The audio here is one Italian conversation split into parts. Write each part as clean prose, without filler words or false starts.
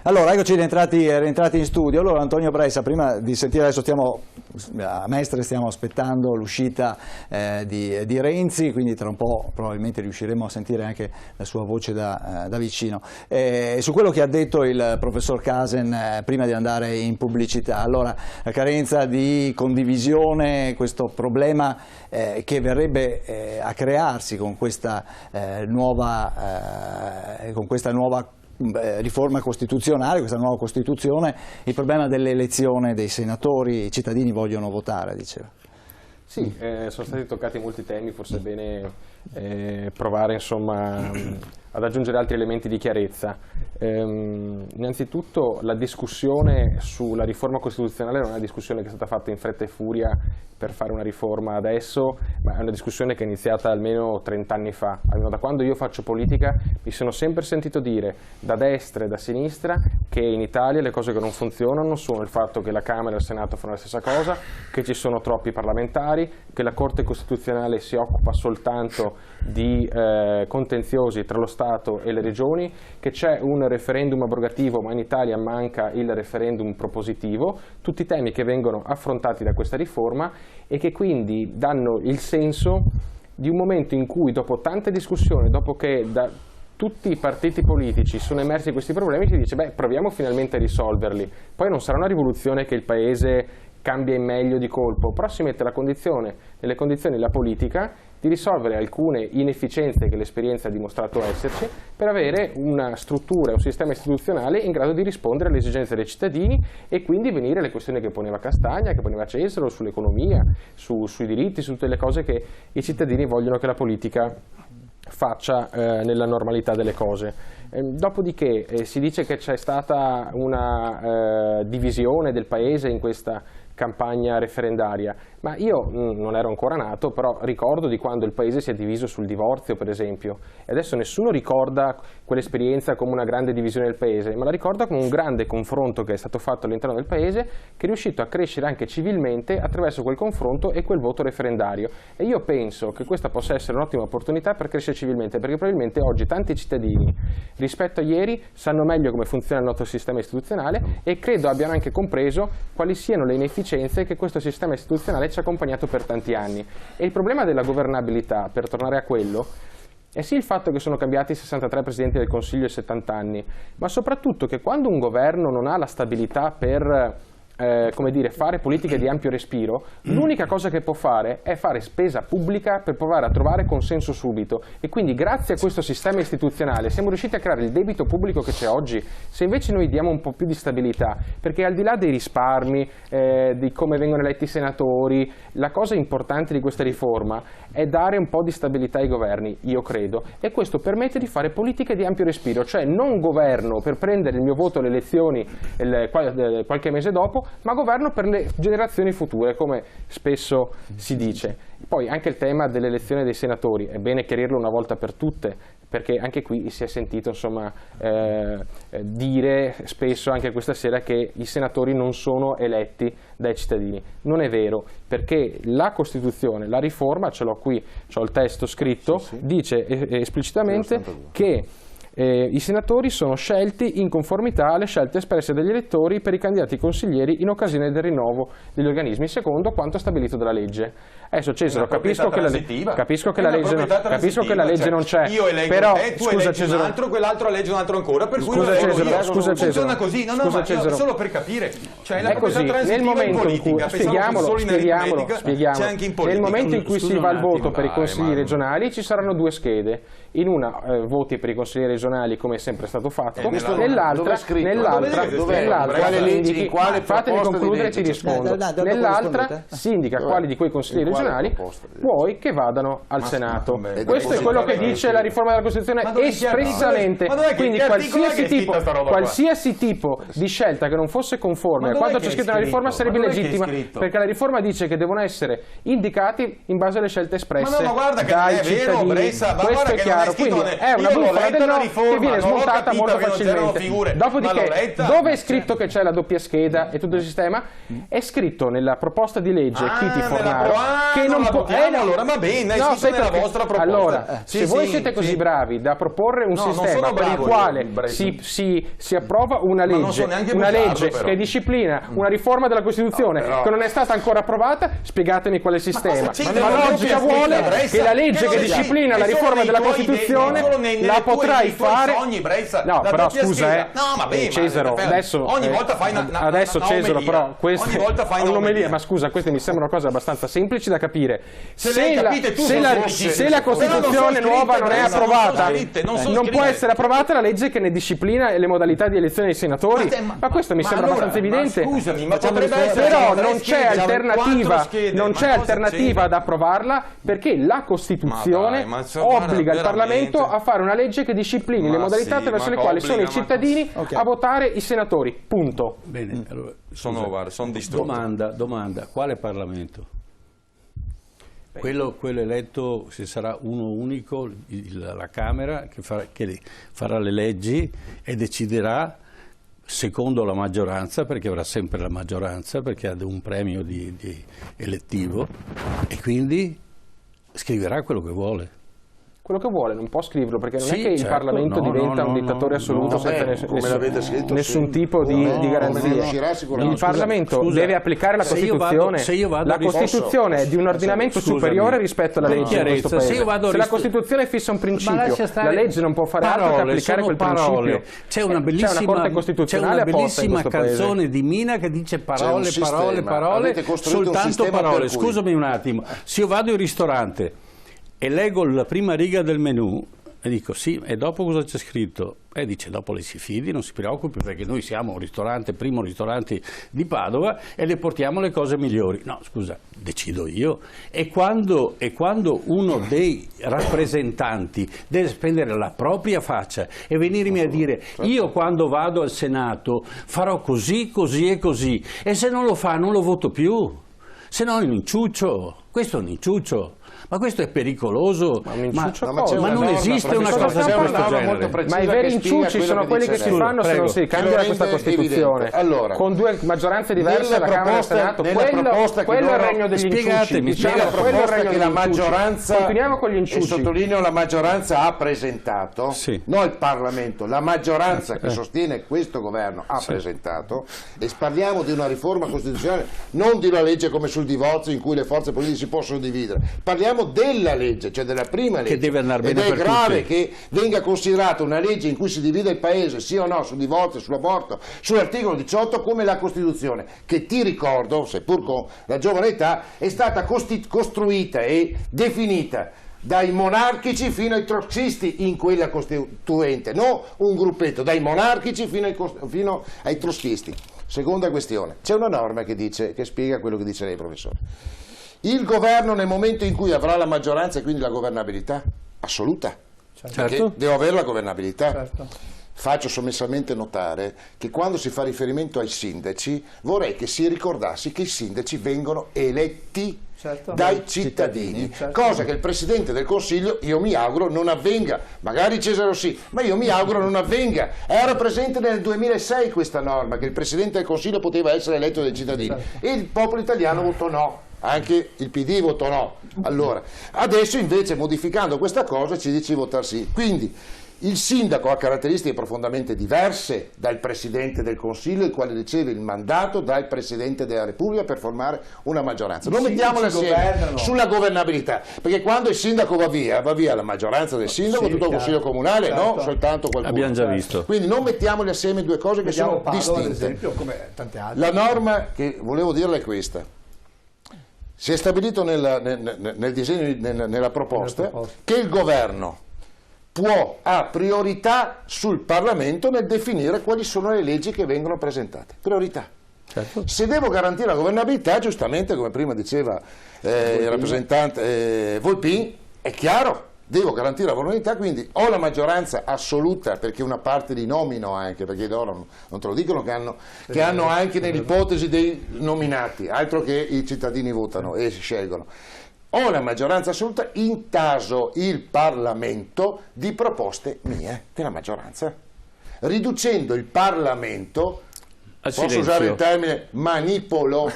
Allora, eccoci rientrati in studio. Allora, Antonio Bressa, prima di sentire, adesso a Mestre stiamo aspettando l'uscita di Renzi, quindi tra un po' probabilmente riusciremo a sentire anche la sua voce da vicino. Su quello che ha detto il professor Casen prima di andare in pubblicità, allora, la carenza di condivisione, questo problema che verrebbe a crearsi con questa nuova riforma costituzionale, questa nuova Costituzione, il problema dell'elezione dei senatori, i cittadini vogliono votare, diceva. Sì, sono stati toccati molti temi, forse è bene provare insomma ad aggiungere altri elementi di chiarezza. Innanzitutto la discussione sulla riforma costituzionale non è una discussione che è stata fatta in fretta e furia per fare una riforma adesso, ma è una discussione che è iniziata almeno 30 anni fa. Almeno da quando io faccio politica mi sono sempre sentito dire da destra e da sinistra che in Italia le cose che non funzionano sono il fatto che la Camera e il Senato fanno la stessa cosa, che ci sono troppi parlamentari, che la Corte Costituzionale si occupa soltanto di contenziosi tra lo Stato e le regioni, che c'è un referendum abrogativo ma in Italia manca il referendum propositivo, tutti temi che vengono affrontati da questa riforma e che quindi danno il senso di un momento in cui dopo tante discussioni, dopo che da tutti i partiti politici sono emersi questi problemi, si dice beh, proviamo finalmente a risolverli, poi non sarà una rivoluzione che il Paese cambia in meglio di colpo, però si mette nelle condizioni la politica di risolvere alcune inefficienze che l'esperienza ha dimostrato esserci per avere una struttura, un sistema istituzionale in grado di rispondere alle esigenze dei cittadini e quindi venire alle questioni che poneva Castagna, che poneva Cesaro, sull'economia, sui diritti, su tutte le cose che i cittadini vogliono che la politica faccia nella normalità delle cose. Dopodiché si dice che c'è stata una divisione del Paese in questa campagna referendaria, ma io non ero ancora nato, però ricordo di quando il Paese si è diviso sul divorzio, per esempio, e adesso nessuno ricorda quell'esperienza come una grande divisione del Paese, ma la ricorda come un grande confronto che è stato fatto all'interno del Paese, che è riuscito a crescere anche civilmente attraverso quel confronto e quel voto referendario. E io penso che questa possa essere un'ottima opportunità per crescere civilmente, perché probabilmente oggi tanti cittadini rispetto a ieri sanno meglio come funziona il nostro sistema istituzionale e credo abbiano anche compreso quali siano le inefficienze che questo sistema istituzionale ci ha accompagnato per tanti anni. E il problema della governabilità, per tornare a quello, è sì il fatto che sono cambiati 63 Presidenti del Consiglio in 70 anni, ma soprattutto che quando un governo non ha la stabilità per come dire, fare politiche di ampio respiro, l'unica cosa che può fare è fare spesa pubblica per provare a trovare consenso subito e quindi grazie a questo sistema istituzionale siamo riusciti a creare il debito pubblico che c'è oggi. Se invece noi diamo un po' più di stabilità, perché al di là dei risparmi, di come vengono eletti i senatori, la cosa importante di questa riforma è dare un po' di stabilità ai governi, io credo, e questo permette di fare politiche di ampio respiro, cioè non governo per prendere il mio voto alle elezioni qualche mese dopo, ma governo per le generazioni future, come spesso si dice. Poi anche il tema dell'elezione dei senatori, è bene chiarirlo una volta per tutte, perché anche qui si è sentito insomma, dire spesso, anche questa sera, che i senatori non sono eletti dai cittadini. Non è vero, perché la Costituzione, la riforma, ce l'ho qui, ho il testo scritto, dice esplicitamente che i senatori sono scelti in conformità alle scelte espresse dagli elettori per i candidati consiglieri in occasione del rinnovo degli organismi, secondo quanto stabilito dalla legge. Adesso Cesaro, capisco che la legge non c'è, però scusa Cesaro, un altro, quell'altro legge un altro ancora, per cui scusa Cesaro, funziona così, solo per capire, cioè la proprietà nel momento in cui spieghiamolo, nel momento in cui si va al voto per i consigli regionali ci saranno due schede, in una voti per i consiglieri regionali come è sempre stato fatto, nell'altra fatemi concludere e ti rispondo, nell'altra si indica quali di quei consiglieri regionali vuoi che vadano al Senato. Questo è quello che dice la riforma della Costituzione espressamente, quindi qualsiasi tipo di scelta che non fosse conforme a quanto c'è scritto nella riforma sarebbe illegittima, perché la riforma dice che devono essere indicati in base alle scelte espresse dai cittadini. Questo è chiaro, quindi è una bufala del no che viene smontata molto facilmente. Dopodiché, dove è scritto che c'è la doppia scheda e tutto il sistema? È scritto nella proposta di legge Chiti Fornaro che non può... allora va bene, è scritto nella vostra proposta. Allora, se voi siete così bravi da proporre un sistema per il quale si approva una legge che disciplina una riforma della Costituzione che non è stata ancora approvata, spiegatemi quale sistema. Ma la logica vuole che la legge che disciplina la riforma della Costituzione la potrai fare. No, però scusa, Cesaro, adesso Cesaro, però un'omelia, ma scusa, queste mi sembrano cose abbastanza semplici da capire. Se la Costituzione nuova non è approvata, non può essere approvata la legge che ne disciplina le modalità di elezione dei senatori. Ma questo mi sembra abbastanza evidente. Scusami, ma potrebbe essere. Però non c'è alternativa ad approvarla, perché la Costituzione obbliga il Parlamento a fare una legge che disciplini le modalità attraverso le quali sono i cittadini a votare i senatori. Punto. Bene, allora, sono distrutto. Domanda, quale Parlamento? Quello eletto, se sarà uno unico, la Camera, che farà le leggi e deciderà secondo la maggioranza, perché avrà sempre la maggioranza, perché ha un premio elettivo, e quindi scriverà quello che vuole. Quello che vuole, non può scriverlo, perché non è che il Parlamento diventa un dittatore assoluto senza nessun tipo di garanzia. Il Parlamento deve applicare la Costituzione. La Costituzione è di un ordinamento superiore rispetto alla legge in questo Paese. Se la Costituzione fissa un principio, la legge non può fare altro che applicare quel principio. C'è una bellissima canzone di Mina che dice parole, soltanto parole. Scusami un attimo, se io vado in ristorante e leggo la prima riga del menù e dico sì, e dopo cosa c'è scritto? E dice dopo lei si fidi, non si preoccupi, perché noi siamo un ristorante, primo ristorante di Padova, e le portiamo le cose migliori. No, scusa, decido io. E quando uno dei rappresentanti deve spendere la propria faccia e venirmi a dire io quando vado al Senato farò così, così e così, e se non lo fa non lo voto più, se no è un inciuccio, questo è un inciuccio. Ma questo è pericoloso, ma non esiste una cosa di questo genere. Ma i veri inciucci sono quelli che si fanno se non si cambia questa Costituzione. Allora, con due maggioranze diverse alla Camera e al Senato, quello è il regno degli inciucci. Nella proposta che la maggioranza, continuiamo con gli inciucci. E sottolineo la maggioranza ha presentato, non il Parlamento, la maggioranza che sostiene questo governo ha presentato, e parliamo di una riforma costituzionale, non di una legge come sul divorzio in cui le forze politiche si possono dividere. Parliamo della legge, cioè della prima legge, che deve andare bene ed è per grave tutti. Che venga considerata una legge in cui si divide il paese, sì o no, sul divorzio, sull'aborto, sull'articolo 18, come la Costituzione, che ti ricordo, seppur con la giovane età, è stata costruita e definita dai monarchici fino ai trotskisti in quella costituente, non un gruppetto, dai monarchici fino ai trotskisti. Seconda questione, c'è una norma che spiega quello che dice lei, professore. Il governo, nel momento in cui avrà la maggioranza e quindi la governabilità assoluta, perché devo avere la governabilità, faccio sommessamente notare che quando si fa riferimento ai sindaci vorrei che si ricordasse che i sindaci vengono eletti dai cittadini, cosa che il Presidente del Consiglio, io mi auguro, non avvenga. Magari Cesaro sì, ma io mi auguro non avvenga. Era presente nel 2006 questa norma, che il Presidente del Consiglio poteva essere eletto dai cittadini, e il popolo italiano votò no. Anche il PD votò no. Allora, adesso invece, modificando questa cosa, ci dice di votar sì. Quindi il sindaco ha caratteristiche profondamente diverse dal Presidente del Consiglio, il quale riceve il mandato dal Presidente della Repubblica per formare una maggioranza. Non mettiamole assieme sulla governabilità, perché quando il sindaco va via la maggioranza del sindaco, tutto il Consiglio comunale, no? Soltanto qualcuno. Abbiamo già visto. Quindi non mettiamole assieme due cose che sono distinte. Esempio, come tante altre. La norma che volevo dirle è questa. Si è stabilito nel disegno, nella proposta, che il governo ha priorità sul Parlamento nel definire quali sono le leggi che vengono presentate. Priorità. Se devo garantire la governabilità, giustamente, come prima diceva il rappresentante Volpin, è chiaro, devo garantire la governabilità, quindi ho la maggioranza assoluta, perché una parte li nomino anche, perché loro non te lo dicono che hanno anche nell'ipotesi dei nominati, altro che i cittadini votano e si scelgono. ho la maggioranza assoluta, intaso il Parlamento di proposte mie, della maggioranza, riducendo il Parlamento, posso usare il termine manipolo,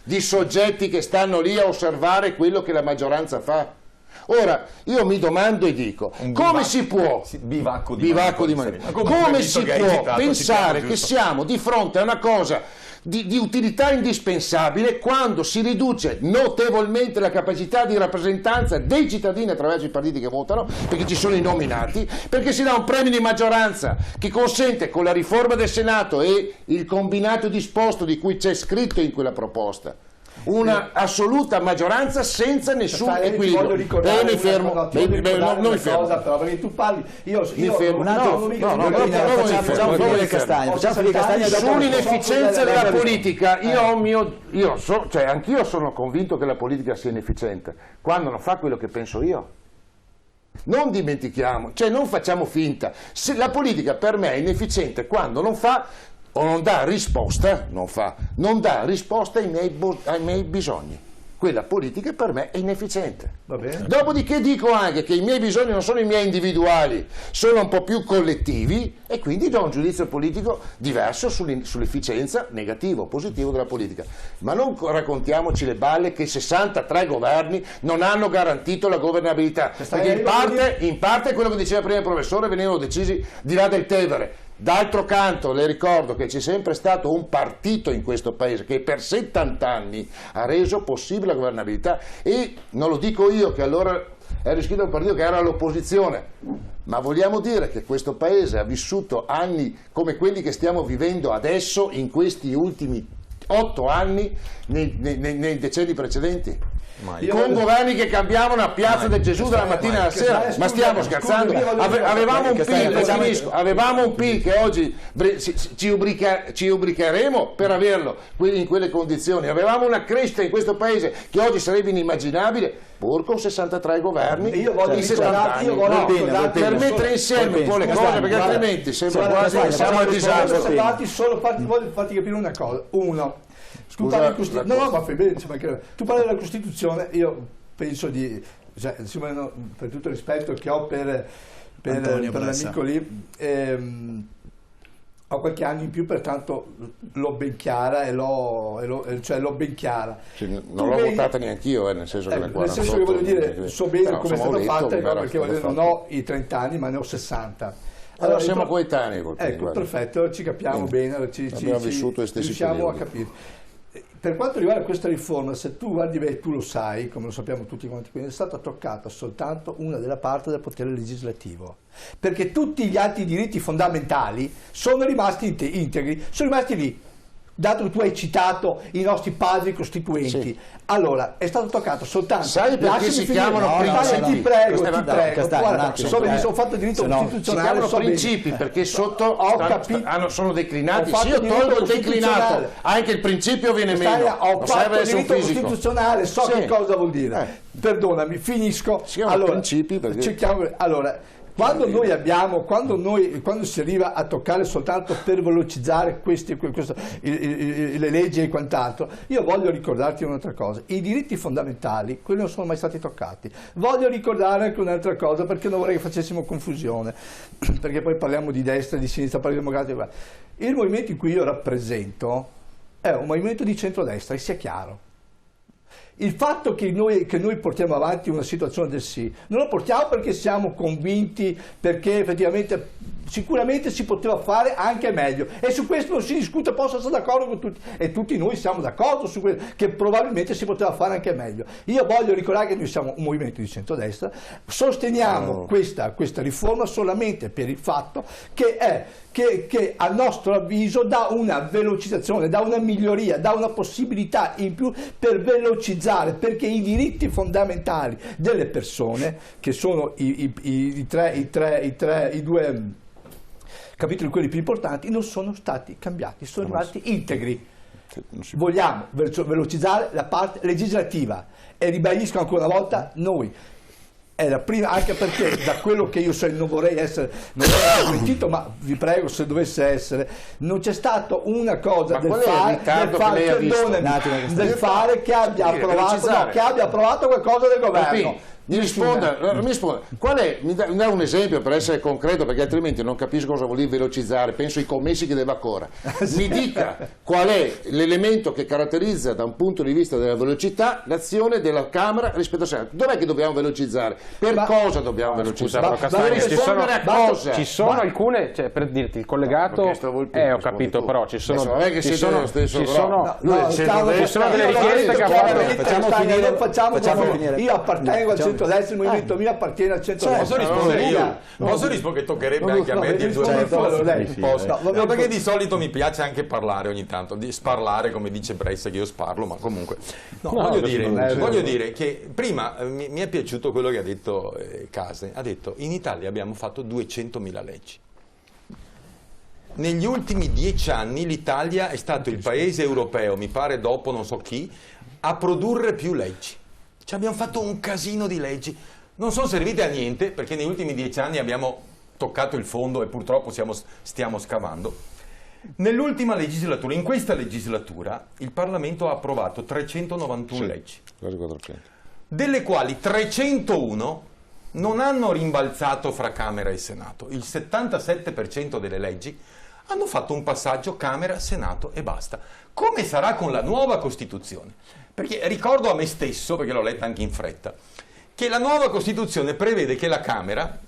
di soggetti che stanno lì a osservare quello che la maggioranza fa. Ora, io mi domando e dico, come si può pensare che siamo di fronte a una cosa di utilità indispensabile quando si riduce notevolmente la capacità di rappresentanza dei cittadini attraverso i partiti che votano, perché ci sono i nominati, perché si dà un premio di maggioranza che consente, con la riforma del Senato e il combinato disposto di cui c'è scritto in quella proposta, una assoluta maggioranza senza nessun equilibrio. Mi fermo. Non mi fermo. Però perché tu parli, mi fermo. Sull'inefficienza della politica, anch'io sono convinto che la politica sia inefficiente quando non fa quello che penso io. Non dimentichiamo, non facciamo finta. La politica per me è inefficiente quando non fa o non dà risposta, non dà risposta ai miei bisogni. Quella politica per me è inefficiente. Dopodiché dico anche che i miei bisogni non sono i miei individuali, sono un po' più collettivi e quindi do un giudizio politico diverso sull'efficienza, negativo o positivo della politica. Ma non raccontiamoci le balle che 63 governi non hanno garantito la governabilità, perché in parte quello che diceva prima il professore venivano decisi di là del Tevere. D'altro canto le ricordo che c'è sempre stato un partito in questo paese che per 70 anni ha reso possibile la governabilità, e non lo dico io che allora ero iscritto a un partito che era all'opposizione, ma vogliamo dire che questo paese ha vissuto anni come quelli che stiamo vivendo adesso in questi ultimi 8 anni nei decenni precedenti? Con governi che cambiavano a Piazza del Gesù dalla mattina alla sera, ma stiamo scherzando? Avevamo un PIL che oggi ci ubricheremo per averlo in quelle condizioni, avevamo una crescita in questo paese che oggi sarebbe inimmaginabile pur con 63 governi in 70 anni. Per mettere insieme un po' le cose, perché altrimenti sembra quasi siamo al disastro. Voglio farti capire una cosa. Tu parli della Costituzione, io penso per tutto il rispetto che ho per l'amico lì, ho qualche anno in più, pertanto l'ho ben chiara l'ho ben chiara. Non l'ho votata neanche io, nel senso che nel senso che voglio dire, so bene come è stata fatta, perché non ho i 30 anni ma ne ho 60. Allora siamo coetanei. Ecco, perfetto, ci capiamo bene, abbiamo vissuto gli stessi riusciamo periodi. A capire. Per quanto riguarda questa riforma, se tu guardi bene, tu lo sai, come lo sappiamo tutti quanti, quindi è stata toccata soltanto una della parti del potere legislativo, perché tutti gli altri diritti fondamentali sono rimasti integri, sono rimasti lì. Dato che tu hai citato i nostri padri costituenti, sì. Allora è stato toccato soltanto. Sai perché si chiamano principi? Ti prego, guarda, ho fatto diritto costituzionale. Si chiamano principi perché sotto sono declinati. Sì, io tolgo il declinato, anche il principio viene meno. Ho fatto diritto costituzionale, so che cosa vuol dire. Perdonami, finisco. Si chiamano principi perché... Quando si arriva a toccare soltanto per velocizzare le leggi e quant'altro, io voglio ricordarti un'altra cosa: i diritti fondamentali, quelli non sono mai stati toccati. Voglio ricordare anche un'altra cosa, perché non vorrei che facessimo confusione, perché poi parliamo di destra, di sinistra, Partito Democratico. Il movimento in cui io rappresento è un movimento di centrodestra, che sia chiaro. Il fatto che noi portiamo avanti una situazione del sì, non lo portiamo perché siamo convinti, perché effettivamente sicuramente si poteva fare anche meglio, e su questo non si discute, posso essere d'accordo con tutti, e tutti noi siamo d'accordo su questo, che probabilmente si poteva fare anche meglio. Io voglio ricordare che noi siamo un movimento di centrodestra, sosteniamo questa riforma solamente per il fatto che a nostro avviso dà una velocizzazione, dà una miglioria, dà una possibilità in più per velocizzare, perché i diritti fondamentali delle persone, che sono i due capitoli quelli più importanti, non sono stati cambiati, sono rimasti integri. Vogliamo velocizzare la parte legislativa, e ribadisco ancora una volta, noi È la prima, anche perché da quello che io so, non vorrei essere mentito, ma vi prego, se dovesse essere, non c'è stata una cosa del fare che abbia approvato qualcosa del governo. Mi risponda, mi dà un esempio per essere concreto, perché altrimenti non capisco cosa vuol dire velocizzare, penso ai commessi che deve ancora. Mi dica qual è l'elemento che caratterizza da un punto di vista della velocità l'azione della Camera rispetto al Senato. Dov'è che dobbiamo velocizzare? Cosa dobbiamo velocizzare? Ci sono alcune, cioè, per dirti il collegato, ho capito, però ci sono delle richieste che ha fatto. Facciamo finire. Io appartengo al centrodestra, il movimento mio appartiene al centrodestra. Posso rispondere io? Posso rispondere che toccherebbe anche a me di due volte? Perché di solito mi piace anche parlare ogni tanto, di sparlare, come dice Bressa, che io sparlo, ma comunque. Voglio dire che prima mi è piaciuto quello che ha detto Case. Ha detto: in Italia abbiamo fatto 200.000 leggi. Negli ultimi 10 anni l'Italia è stato il paese europeo, mi pare dopo non so chi, a produrre più leggi. Cioè abbiamo fatto un casino di leggi, non sono servite a niente, perché negli ultimi 10 anni abbiamo toccato il fondo e purtroppo stiamo scavando. Nell'ultima legislatura, in questa legislatura, il Parlamento ha approvato 391 leggi, delle quali 301 non hanno rimbalzato fra Camera e Senato. Il 77% delle leggi hanno fatto un passaggio Camera, Senato e basta. Come sarà con la nuova Costituzione? Perché ricordo a me stesso, perché l'ho letta anche in fretta, che la nuova Costituzione prevede che la Camera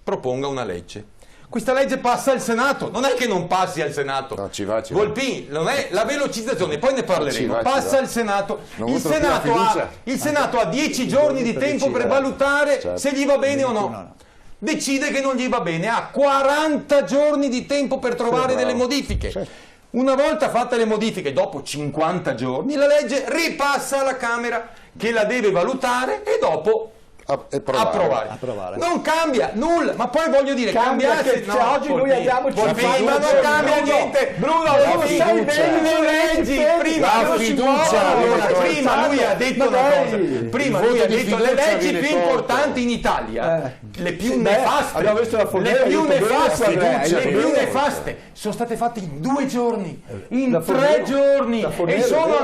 proponga una legge. Questa legge passa al Senato, non è che non passi al Senato. No, ci va. Volpini, non è la velocizzazione, poi ne parleremo. Passa al Senato. Il Senato ha 10 giorni di tempo per valutare se gli va bene o no. Decide che non gli va bene, ha 40 giorni di tempo per trovare delle modifiche. Una volta fatte le modifiche, dopo 50 giorni, la legge ripassa alla Camera, che la deve valutare e dopo approvare. Non cambia nulla, ma poi voglio dire, cambiasse, che oggi noi abbiamo ma non cambia niente. Bruno, sai bene le leggi, prima lui ha detto una cosa, prima lui ha detto le leggi più importanti in Italia, le più nefaste, le più nefaste sono state fatte in 2 giorni, in 3 giorni, e sono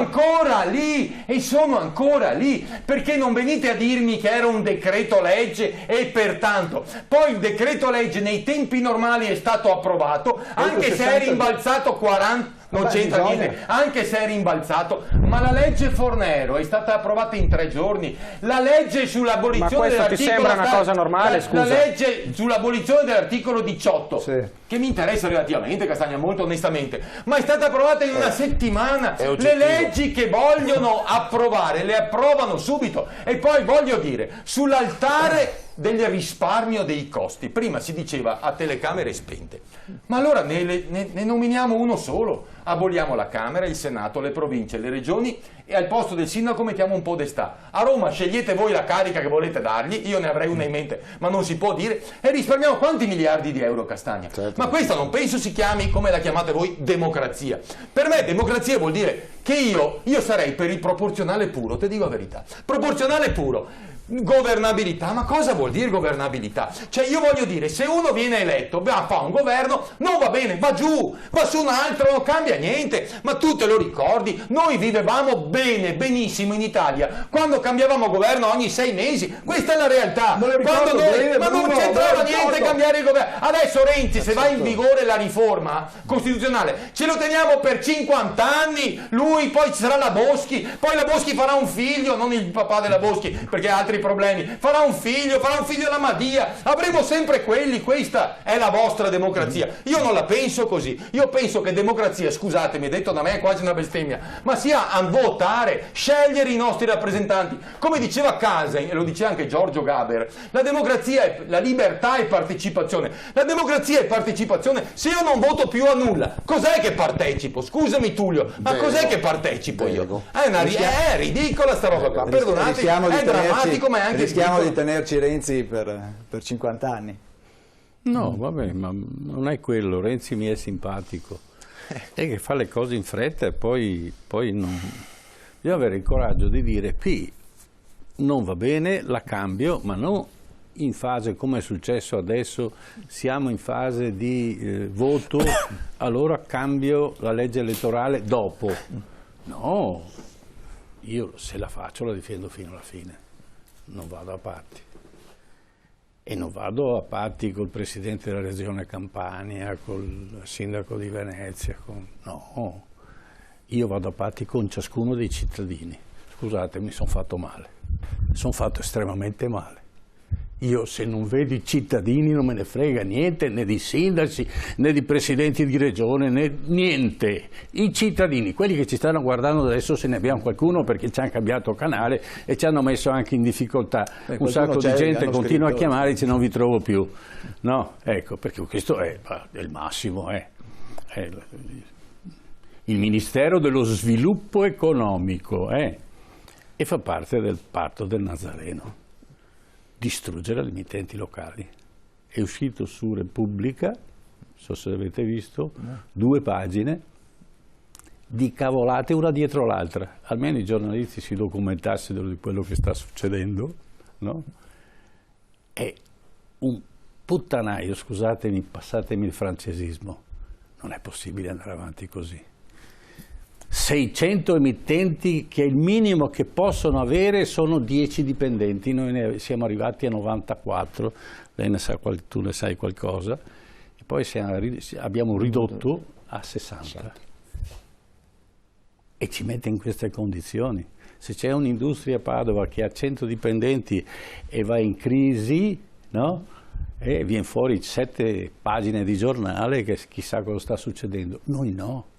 ancora lì, perché non venite a dirmi che era un decreto legge e pertanto poi il decreto legge nei tempi normali è stato approvato, anche se è rimbalzato 40, non c'entra niente, anche se è rimbalzato, ma la legge Fornero è stata approvata in 3 giorni, la legge sull'abolizione dell'articolo, ti sembra una cosa normale, scusa? La legge sull'abolizione dell'articolo 18, che mi interessa relativamente, Castagna, molto onestamente, ma è stata approvata in una settimana. Le leggi che vogliono approvare le approvano subito. E poi voglio dire, sull'altare del risparmio dei costi, prima si diceva a telecamere spente, ma allora ne nominiamo uno solo, aboliamo la Camera, il Senato, le province, le regioni, e al posto del sindaco mettiamo un podestà. A Roma scegliete voi la carica che volete dargli, io ne avrei una in mente, ma non si può dire, e risparmiamo quanti miliardi di euro, Castagna? Certo. Ma questa non penso si chiami, come la chiamate voi, democrazia. Per me democrazia vuol dire che io sarei per il proporzionale puro, te dico la verità, proporzionale puro. Governabilità, ma cosa vuol dire governabilità? Cioè io voglio dire, se uno viene eletto, fa un governo, non va bene, va giù, va su un altro, non cambia niente, ma tu te lo ricordi? Noi vivevamo bene, benissimo in Italia, quando cambiavamo governo ogni 6 mesi, questa è la realtà, ma non c'entrava niente cambiare il governo. Adesso Renzi, se va in vigore la riforma costituzionale, ce lo teniamo per 50 anni, lui, poi ci sarà la Boschi, poi la Boschi farà un figlio, non il papà della Boschi, perché ha altri problemi, farà un figlio la Madia, avremo sempre quelli. Questa è la vostra democrazia. Io non la penso così, io penso che democrazia, scusatemi, detto da me è quasi una bestemmia, ma sia a votare, scegliere i nostri rappresentanti, come diceva Casey e lo diceva anche Giorgio Gaber, la democrazia è la libertà e partecipazione. La democrazia è partecipazione. Se io non voto più a nulla, cos'è che partecipo? Scusami Tullio, ma cos'è che partecipo io? È ridicola sta roba qua, perdonate, è drammatico. Rischiamo di tenerci Renzi per 50 anni. No, vabbè, ma non è quello. Renzi mi è simpatico. È che fa le cose in fretta e poi non... Bisogna avere il coraggio di dire, non va bene, la cambio, ma non in fase, come è successo adesso, siamo in fase di voto, allora cambio la legge elettorale dopo. No, io se la faccio la difendo fino alla fine, non vado a patti. E non vado a patti col presidente della regione Campania, col sindaco di Venezia, no, io vado a patti con ciascuno dei cittadini. Scusate, mi sono fatto male, mi sono fatto estremamente male. Io se non vedo i cittadini non me ne frega niente, né di sindaci, né di presidenti di regione, né niente. I cittadini, quelli che ci stanno guardando adesso, se ne abbiamo qualcuno perché ci hanno cambiato canale e ci hanno messo anche in difficoltà. Un sacco di gente continua a chiamare e dice non vi trovo più. No, ecco, perché questo è il massimo, è il Ministero dello Sviluppo Economico, e fa parte del patto del Nazareno. Distruggere le emittenti locali. È uscito su Repubblica, non so se avete visto, 2 pagine di cavolate una dietro l'altra. Almeno i giornalisti si documentassero di quello che sta succedendo, no? È un puttanaio, scusatemi, passatemi il francesismo. Non è possibile andare avanti così. 600 emittenti, che il minimo che possono avere sono 10 dipendenti, noi ne siamo arrivati a 94, lei ne sa, tu ne sai qualcosa, e poi abbiamo ridotto a 60. E ci mette in queste condizioni. Se c'è un'industria a Padova che ha 100 dipendenti e va in crisi, no? E viene fuori 7 pagine di giornale che chissà cosa sta succedendo. Noi no.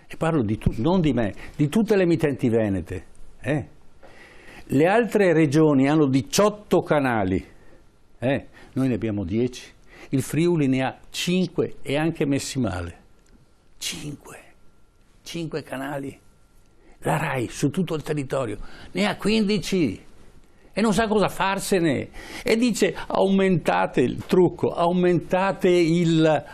E parlo non di me, di tutte le emittenti venete. Le altre regioni hanno 18 canali, noi ne abbiamo 10, il Friuli ne ha 5 e anche messi male. 5 canali. La RAI su tutto il territorio ne ha 15 e non sa cosa farsene. E dice aumentate il trucco, aumentate il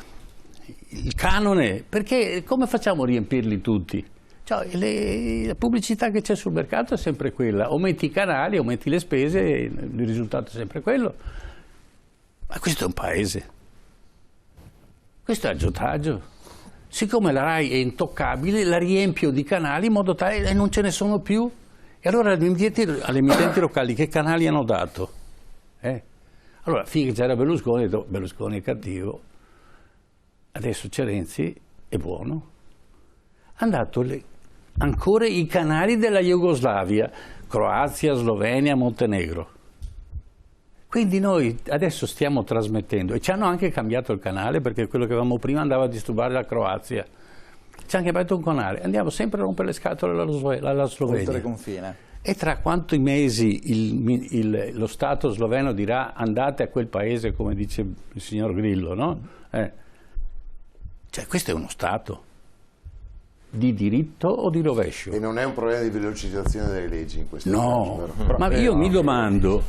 canone, perché come facciamo a riempirli tutti? Cioè, la pubblicità che c'è sul mercato è sempre quella, aumenti i canali, aumenti le spese, il risultato è sempre quello. Ma questo è un paese, questo è aggiotaggio. Siccome la RAI è intoccabile, la riempio di canali in modo tale che non ce ne sono più. E allora alle emittenti locali che canali hanno dato? Allora, finché c'era Berlusconi, Berlusconi è cattivo. Adesso c'è Renzi, è buono. Hanno dato ancora i canali della Jugoslavia, Croazia, Slovenia, Montenegro. Quindi noi adesso stiamo trasmettendo, e ci hanno anche cambiato il canale, perché quello che avevamo prima andava a disturbare la Croazia. Ci hanno cambiato un canale, andiamo sempre a rompere le scatole alla Slovenia. Oltre confine. E tra quanti mesi lo Stato sloveno dirà andate a quel paese, come dice il signor Grillo, no? Cioè, questo è uno Stato di diritto o di rovescio? E non è un problema di velocizzazione delle leggi in questo caso? No, ma io mi domando,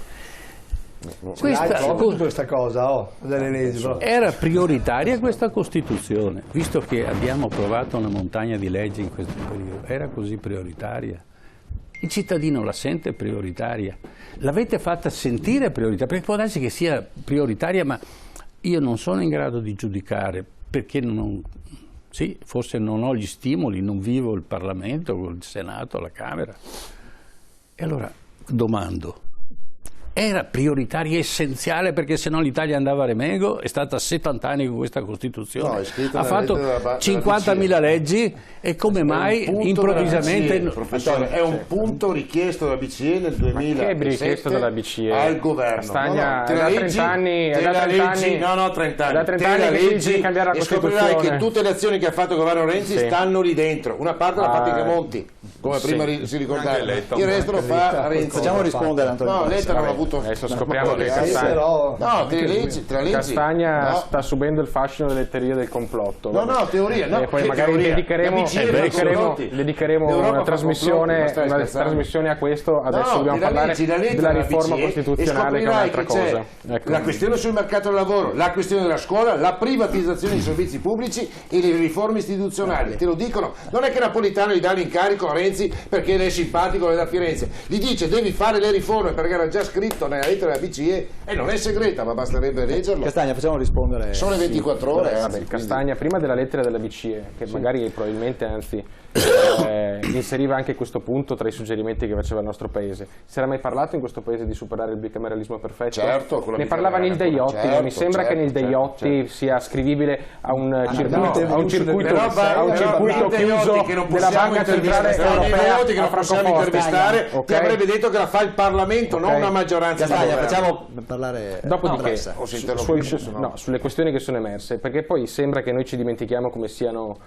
questa cosa delle leggi, era prioritaria questa Costituzione, visto che abbiamo approvato una montagna di leggi in questo periodo, era così prioritaria? Il cittadino la sente prioritaria? L'avete fatta sentire prioritaria? Perché può darsi che sia prioritaria, ma io non sono in grado di giudicare, perché sì, forse non ho gli stimoli, non vivo il Parlamento, il Senato, la Camera. E allora domando, era prioritaria, essenziale, perché sennò l'Italia andava a remego? È stata 70 anni con questa Costituzione, ha fatto 50.000 leggi, e come mai improvvisamente... Professore, è un punto richiesto dalla BCE nel 2007 al governo. Castagna, è da 30 anni, no, 30 anni, da 30 anni che dice di cambiare la Costituzione. E scoprirai che tutte le azioni che ha fatto il governo Renzi stanno lì dentro. Una parte l'ha fatta Tremonti, come prima si ricordava, il resto lo fa Renzi. Facciamo rispondere, Antonio. No, Letta non ha avuto avuto... Adesso scopriamo che Castagna sta subendo il fascino delle teorie del complotto. No, teoria, no. E poi magari dedicheremo una trasmissione a questo. Adesso dobbiamo parlare della riforma costituzionale, che è un'altra cosa. Ecco. La questione sul mercato del lavoro, la questione della scuola, la privatizzazione dei servizi pubblici e le riforme istituzionali. Te lo dicono. Non è che Napolitano gli dà l'incarico a Renzi perché è simpatico da Firenze. Gli dice devi fare le riforme perché era già scritto nella lettera della BCE e non è segreta, ma basterebbe leggerlo. Castagna, facciamo rispondere. Sono le 24 ore. Vabbè, Castagna, prima della lettera della BCE, che magari probabilmente anzi inseriva anche questo punto tra i suggerimenti che faceva il nostro paese. Si era mai parlato in questo paese di superare il bicameralismo perfetto? Certo, ne parlava Nil Deiotti, certo, non mi sembra che Nil Deiotti sia ascrivibile a un circuito chiuso della Banca Centrale Europea che non possiamo intervistare, ti avrebbe detto che la fa il Parlamento, non una maggioranza. Facciamo parlare. Dopodiché, sulle questioni che sono emerse, perché poi sembra che noi ci dimentichiamo come siano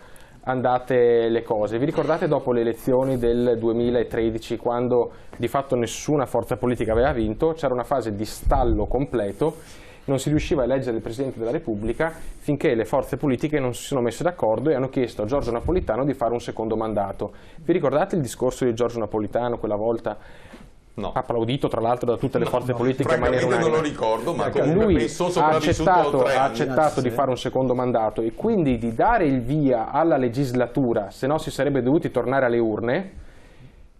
andate le cose. Vi ricordate dopo le elezioni del 2013, quando di fatto nessuna forza politica aveva vinto, c'era una fase di stallo completo, non si riusciva a eleggere il Presidente della Repubblica finché le forze politiche non si sono messe d'accordo e hanno chiesto a Giorgio Napolitano di fare un secondo mandato. Vi ricordate il discorso di Giorgio Napolitano quella volta? No. Applaudito tra l'altro da tutte le forze politiche in maniera unanime. Non lo ricordo, ma lui ha accettato di fare un secondo mandato e quindi di dare il via alla legislatura, se no si sarebbe dovuti tornare alle urne,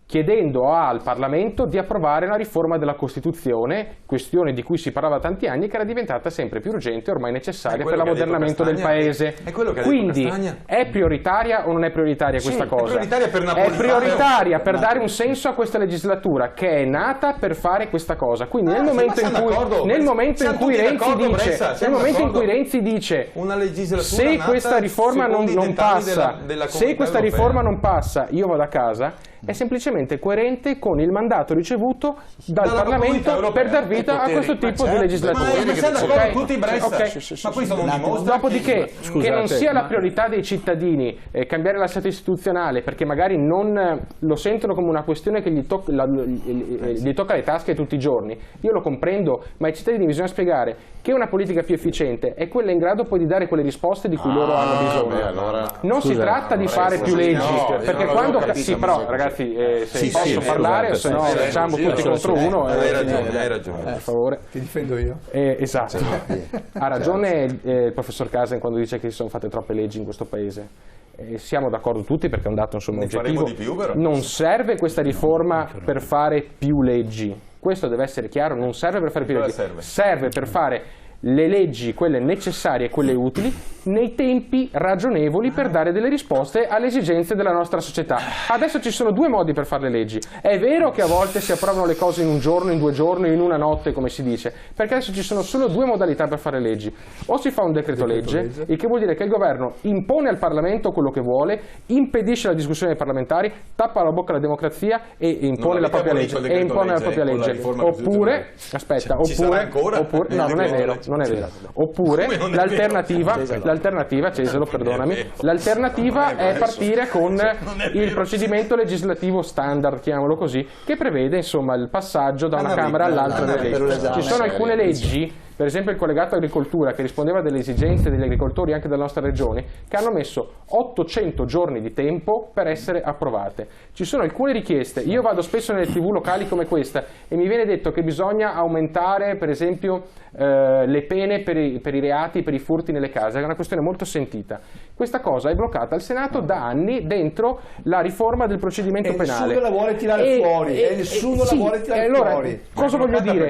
chiedendo al Parlamento di approvare una riforma della Costituzione, questione di cui si parlava tanti anni, che era diventata sempre più urgente e ormai necessaria per l'ammodernamento del Paese. Quindi è prioritaria o non è prioritaria questa cosa? È prioritaria per Napolitano. È prioritaria per dare un senso a questa legislatura che è nata per fare questa cosa. Quindi nel momento in cui Renzi dice se questa riforma non passa, io vado a casa, è semplicemente coerente con il mandato ricevuto dal Parlamento per dar vita a questo tipo di legislatura. Dopodiché, che non sia la priorità dei cittadini cambiare l'assetto istituzionale perché magari non lo sentono come una questione che gli tocca le tasche tutti i giorni, io lo comprendo, ma ai cittadini bisogna spiegare che una politica più efficiente è quella in grado poi di dare quelle risposte di cui loro hanno bisogno. Non si tratta di fare più leggi, perché quando... Sì, però ragazzi, se posso parlare, se no facciamo tutti contro uno. Hai ragione. Per favore. Ti difendo io. Esatto. Ha ragione il professor Casen quando dice che si sono fatte troppe leggi in questo paese. Siamo d'accordo tutti perché è un dato insomma oggettivo. Di più, però. Non serve questa riforma per fare più leggi. Questo deve essere chiaro, non serve per fare più leggi. Serve per fare le leggi, quelle necessarie e quelle utili, nei tempi ragionevoli per dare delle risposte alle esigenze della nostra società. Adesso ci sono due modi per fare le leggi. È vero che a volte si approvano le cose in un giorno, in 2 giorni, in una notte, come si dice, perché adesso ci sono solo 2 modalità per fare leggi. O si fa un decreto legge, il che vuol dire che il governo impone al Parlamento quello che vuole, impedisce la discussione dei parlamentari, tappa la bocca alla democrazia e impone la propria legge. Oppure, no, non è vero. Non è vero. Oppure l'alternativa, Cesaro, perdonami, l'alternativa è partire con il procedimento legislativo standard, chiamiamolo così, che prevede insomma il passaggio da una Camera all'altra delle leggi. Ci sono alcune leggi, per esempio il collegato agricoltura, che rispondeva delle esigenze degli agricoltori anche della nostra regione, che hanno messo 800 giorni di tempo per essere approvate. Ci sono alcune richieste, io vado spesso nelle TV locali come questa e mi viene detto che bisogna aumentare per esempio le pene per i reati, per i furti nelle case, è una questione molto sentita. Questa cosa è bloccata al Senato da anni dentro la riforma del procedimento penale. Nessuno la vuole tirare fuori, nessuno la vuole tirare fuori. Cosa voglio dire?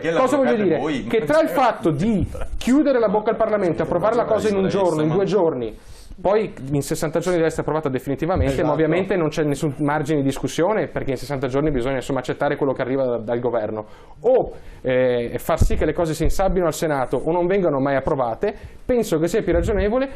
Che tra il fatto di chiudere la bocca al Parlamento e approvare la cosa in un giorno, in 2 giorni, poi in 60 giorni deve essere approvata definitivamente, ma ovviamente non c'è nessun margine di discussione perché in 60 giorni bisogna insomma accettare quello che arriva dal governo, o far sì che le cose si insabbino al Senato o non vengano mai approvate. Penso che sia più ragionevole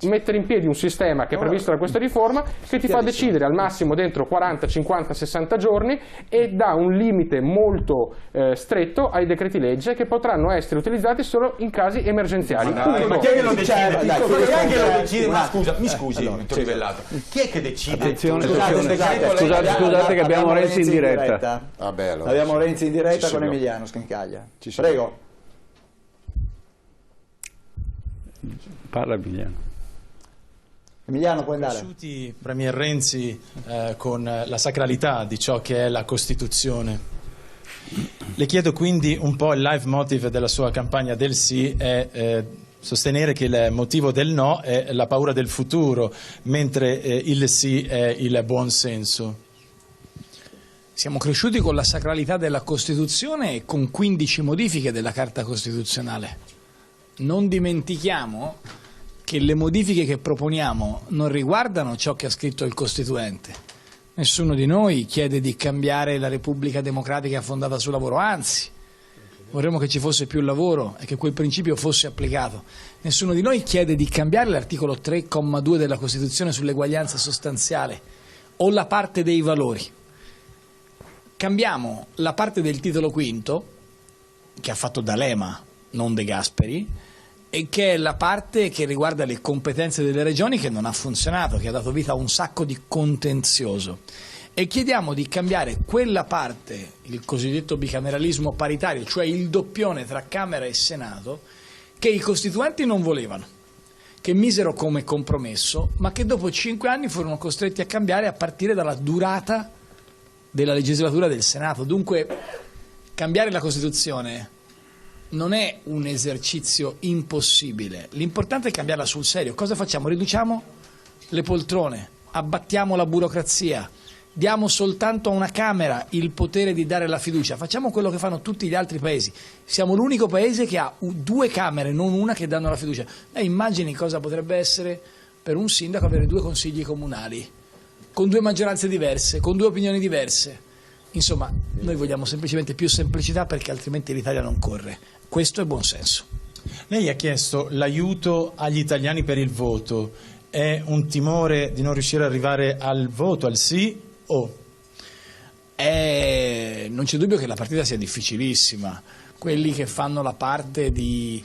mettere in piedi un sistema che è previsto da questa riforma, che ti fa decidere al massimo dentro 40, 50, 60 giorni e dà un limite molto stretto ai decreti legge che potranno essere utilizzati solo in casi emergenziali. Ma chi è che lo decide? Ma scusa, mi scusi, Vittorio Bellato, chi è che decide? Scusate che abbiamo Renzi in diretta. Abbiamo Renzi in diretta con Emiliano Scancaglia. Prego. Parla Emiliano. Emiliano, puoi andare. Conosciuti Premier Renzi con la sacralità di ciò che è la Costituzione. Le chiedo quindi un po' il leitmotiv della sua campagna del sì è sostenere che il motivo del no è la paura del futuro, mentre il sì è il buon senso. Siamo cresciuti con la sacralità della Costituzione e con 15 modifiche della Carta Costituzionale. Non dimentichiamo che le modifiche che proponiamo non riguardano ciò che ha scritto il Costituente. Nessuno di noi chiede di cambiare la Repubblica Democratica fondata sul lavoro, anzi, vorremmo che ci fosse più lavoro e che quel principio fosse applicato. Nessuno di noi chiede di cambiare l'articolo 3,2 della Costituzione sull'eguaglianza sostanziale o la parte dei valori. Cambiamo la parte del titolo quinto, che ha fatto D'Alema, non De Gasperi, e che è la parte che riguarda le competenze delle regioni, che non ha funzionato, che ha dato vita a un sacco di contenzioso. E chiediamo di cambiare quella parte, il cosiddetto bicameralismo paritario, cioè il doppione tra Camera e Senato, che i costituenti non volevano, che misero come compromesso, ma che dopo 5 anni furono costretti a cambiare a partire dalla durata della legislatura del Senato. Dunque cambiare la Costituzione non è un esercizio impossibile, l'importante è cambiarla sul serio. Cosa facciamo? Riduciamo le poltrone, abbattiamo la burocrazia, diamo soltanto a una Camera il potere di dare la fiducia, facciamo quello che fanno tutti gli altri paesi. Siamo l'unico paese che ha 2 Camere, non una, che danno la fiducia. Immagini cosa potrebbe essere per un sindaco avere 2 consigli comunali, con 2 maggioranze diverse, con 2 opinioni diverse. Insomma, noi vogliamo semplicemente più semplicità, perché altrimenti l'Italia non corre. Questo è buon senso. Lei ha chiesto l'aiuto agli italiani per il voto. È un timore di non riuscire ad arrivare al voto, al sì o? Non c'è dubbio che la partita sia difficilissima. Quelli che fanno la parte di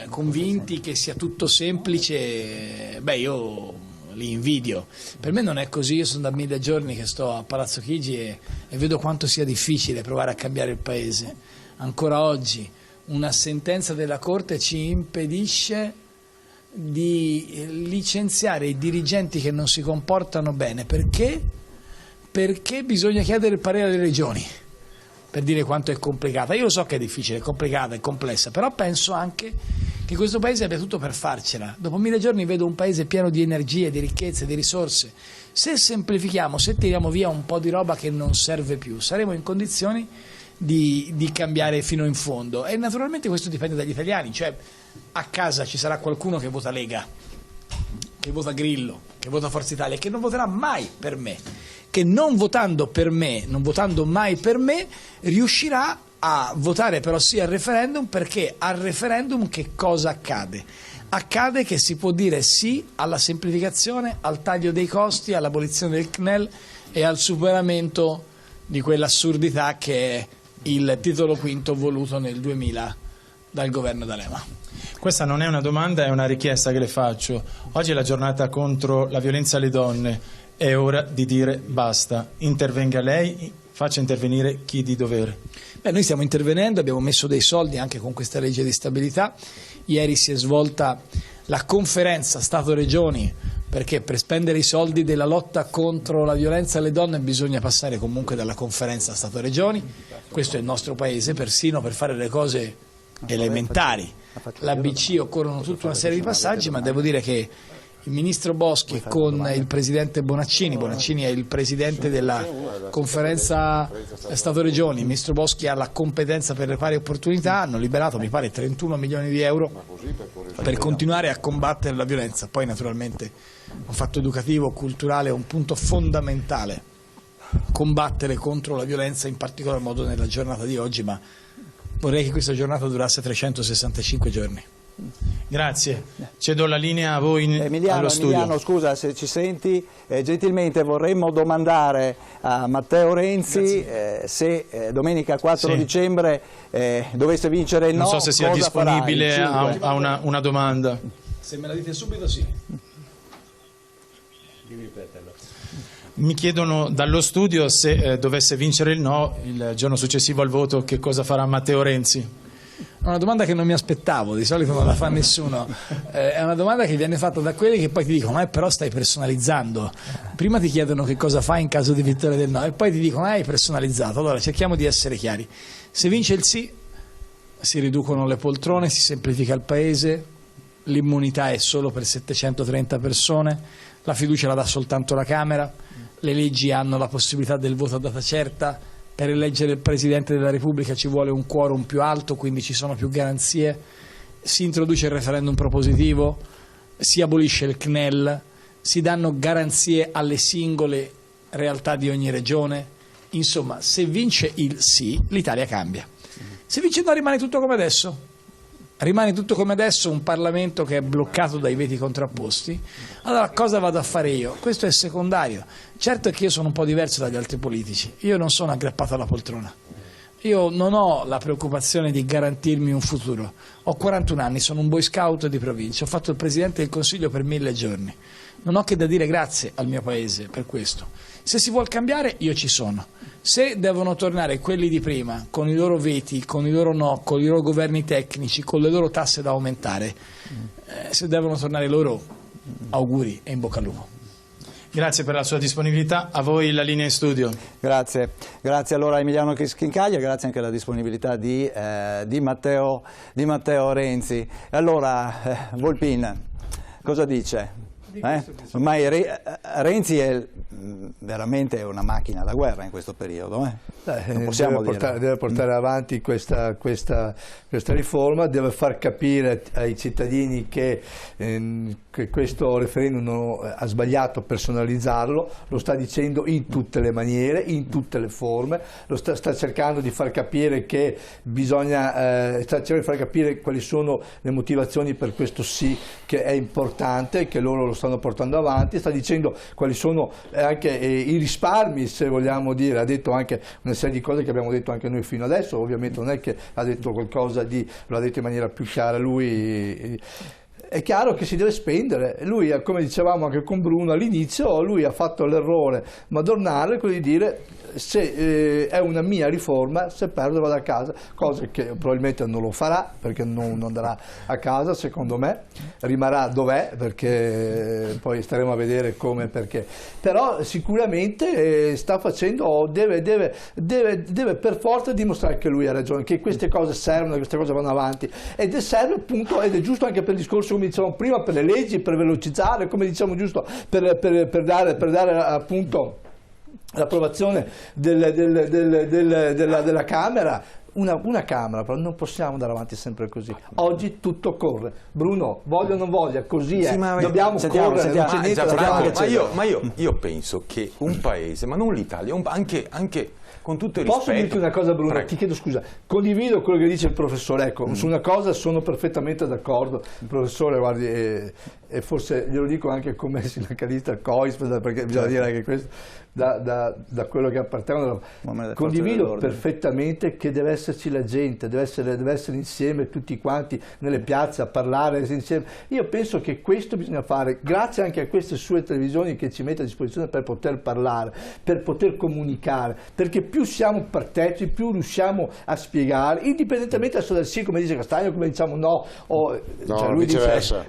convinti che sia tutto semplice, io li invidio. Per me non è così. Io sono da 1000 giorni che sto a Palazzo Chigi e vedo quanto sia difficile provare a cambiare il paese. Ancora oggi una sentenza della Corte ci impedisce di licenziare i dirigenti che non si comportano bene. Perché? Perché bisogna chiedere il parere alle regioni, per dire quanto è complicata. Io lo so che è difficile, è complicata, è complessa, però penso anche che questo paese abbia tutto per farcela. Dopo 1000 giorni vedo un paese pieno di energie, di ricchezze, di risorse. Se semplifichiamo, se tiriamo via un po' di roba che non serve più, saremo in condizioni di cambiare fino in fondo. E naturalmente questo dipende dagli italiani, cioè a casa ci sarà qualcuno che vota Lega, che vota Grillo, che vota Forza Italia, che non voterà mai per me, che non votando per me, non votando mai per me, riuscirà a votare però sì al referendum, perché al referendum che cosa accade? Accade che si può dire sì alla semplificazione, al taglio dei costi, all'abolizione del CNEL e al superamento di quell'assurdità che è il titolo quinto voluto nel 2000 dal governo D'Alema. Questa non è una domanda, è una richiesta che le faccio. Oggi è la giornata contro la violenza alle donne, è ora di dire basta. Intervenga lei, faccia intervenire chi di dovere. Noi stiamo intervenendo, abbiamo messo dei soldi anche con questa legge di stabilità. Ieri si è svolta la conferenza Stato-Regioni, perché per spendere i soldi della lotta contro la violenza alle donne bisogna passare comunque dalla conferenza Stato-Regioni. Questo è il nostro paese, persino per fare le cose elementari. L'ABC occorrono tutta una serie di passaggi, ma devo dire che il ministro Boschi con il presidente Bonaccini è il presidente della conferenza Stato-Regioni, il ministro Boschi ha la competenza per le pari opportunità, hanno liberato mi pare 31 milioni di euro per continuare a combattere la violenza. Poi naturalmente un fatto educativo, culturale è un punto fondamentale, combattere contro la violenza in particolar modo nella giornata di oggi, ma vorrei che questa giornata durasse 365 giorni. Grazie, cedo la linea a voi allo studio. Emiliano, scusa se ci senti, gentilmente vorremmo domandare a Matteo Renzi se domenica 4 dicembre dovesse vincere il no, non so se sia disponibile a una domanda. Se me la dite subito, sì. Mi chiedono dallo studio se dovesse vincere il no il giorno successivo al voto, che cosa farà Matteo Renzi? Una domanda che non mi aspettavo, di solito non la fa nessuno, è una domanda che viene fatta da quelli che poi ti dicono però stai personalizzando, prima ti chiedono che cosa fai in caso di vittoria del no e poi ti dicono hai personalizzato. Allora cerchiamo di essere chiari: se vince il sì si riducono le poltrone, si semplifica il paese, l'immunità è solo per 730 persone, la fiducia la dà soltanto la Camera, le leggi hanno la possibilità del voto a data certa. Per eleggere il Presidente della Repubblica ci vuole un quorum più alto, quindi ci sono più garanzie, si introduce il referendum propositivo, si abolisce il CNEL, si danno garanzie alle singole realtà di ogni regione. Insomma, se vince il sì, l'Italia cambia. Se vince il no rimane tutto come adesso. Rimane tutto come adesso, un Parlamento che è bloccato dai veti contrapposti. Allora cosa vado a fare io? Questo è secondario. Certo è che io sono un po' diverso dagli altri politici, io non sono aggrappato alla poltrona, io non ho la preoccupazione di garantirmi un futuro, ho 41 anni, sono un boy scout di provincia, ho fatto il Presidente del Consiglio per 1000 giorni, non ho che da dire grazie al mio Paese per questo. Se si vuol cambiare io ci sono. Se devono tornare quelli di prima, con i loro veti, con i loro no, con i loro governi tecnici, con le loro tasse da aumentare, se devono tornare loro, auguri e in bocca al lupo. Grazie per la sua disponibilità, a voi la linea in studio. Grazie, grazie allora a Emiliano Schincaglia, grazie anche alla disponibilità di Matteo Renzi. Allora, Volpin, cosa dice? Ormai Renzi è veramente una macchina da guerra in questo periodo. Non possiamo deve portare avanti questa riforma, deve far capire ai cittadini che questo referendum ha sbagliato personalizzarlo, lo sta dicendo in tutte le maniere, in tutte le forme, lo sta cercando di far capire che sta cercando di far capire quali sono le motivazioni per questo sì che è importante, che loro lo stanno portando avanti, sta dicendo quali sono anche i risparmi, se vogliamo dire, ha detto anche una serie di cose che abbiamo detto anche noi fino adesso, ovviamente non è che ha detto qualcosa lo ha detto in maniera più chiara lui. È chiaro che si deve spendere, lui, come dicevamo anche con Bruno all'inizio, lui ha fatto l'errore madornale, quello di dire se è una mia riforma, se perdo vado a casa, cosa che probabilmente non lo farà, perché non andrà a casa secondo me, rimarrà dov'è, perché poi staremo a vedere come e perché, però sicuramente sta facendo, deve per forza dimostrare che lui ha ragione, che queste cose servono, che queste cose vanno avanti, ed serve appunto, ed è giusto anche per il discorso come dicevamo prima, per le leggi, per velocizzare, come diciamo giusto, per dare appunto l'approvazione della Camera. Una Camera, però non possiamo andare avanti sempre così. Oggi tutto corre. Bruno, voglia o non voglia, così è. Dobbiamo correre, non c'è niente da fare. Ma io penso che un paese, ma non l'Italia, anche con tutto il rispetto. Posso dirti una cosa, Bruno? Prego. Ti chiedo scusa. Condivido quello che dice il professore. Ecco, su una cosa sono perfettamente d'accordo. Il professore, guardi, e forse glielo dico anche come sindacalista COIS, perché bisogna dire anche questo, da quello che appartengono. Condivido perfettamente che deve esserci la gente, deve essere insieme tutti quanti nelle piazze a parlare insieme. Io penso che questo bisogna fare, grazie anche a queste sue televisioni che ci mette a disposizione per poter parlare, per poter comunicare, perché più siamo partecipi, più riusciamo a spiegare, indipendentemente adesso dal sì, come dice Castagno, come diciamo no, cioè lui viceversa.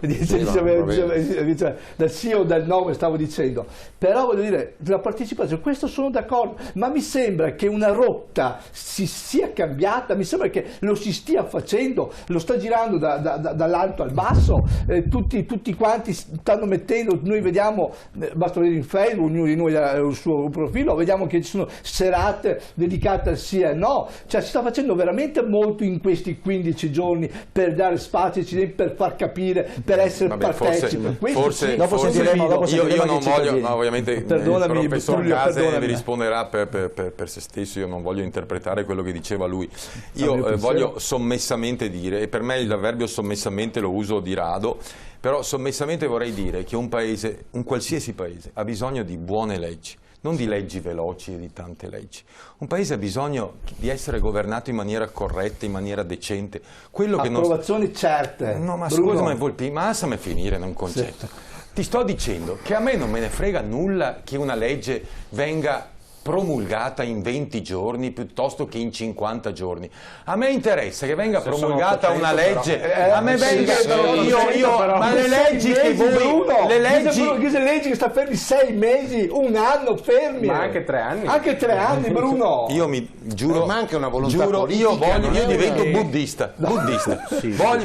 Dal sì o dal no, come stavo dicendo. Però voglio dire, la partecipazione, questo sono d'accordo, ma mi sembra che una rotta si sia cambiata, mi sembra che lo si stia facendo, lo sta girando dall'alto al basso, tutti quanti stanno mettendo, noi vediamo, basta vedere in Facebook, ognuno di noi ha il suo profilo, vediamo che ci sono serate parte dedicata al sì e no, cioè si sta facendo veramente molto in questi 15 giorni per dare spazio ai cittadini, per far capire, per essere partecipi. Forse io non voglio, no, ovviamente il professor Gase mi risponderà per se stesso, io non voglio interpretare quello che diceva lui. Io voglio sommessamente dire, e per me l'avverbio sommessamente lo uso di rado, però sommessamente vorrei dire che un paese, un qualsiasi paese, ha bisogno di buone leggi, non di leggi veloci e di tante leggi. Un paese ha bisogno di essere governato in maniera corretta, in maniera decente. Approvazioni certe. No, ma scusa, ma lasciami finire un concetto. Sì. Ti sto dicendo che a me non me ne frega nulla che una legge venga promulgata in 20 giorni piuttosto che in 50 giorni. A me interessa che venga promulgata una legge, a me venga ma le leggi che voi le leggi che sta fermi 6 mesi, un anno fermi, ma anche 3 anni, anche 3 anni, Bruno. Io mi giuro, manca una volontà politica, io divento buddista,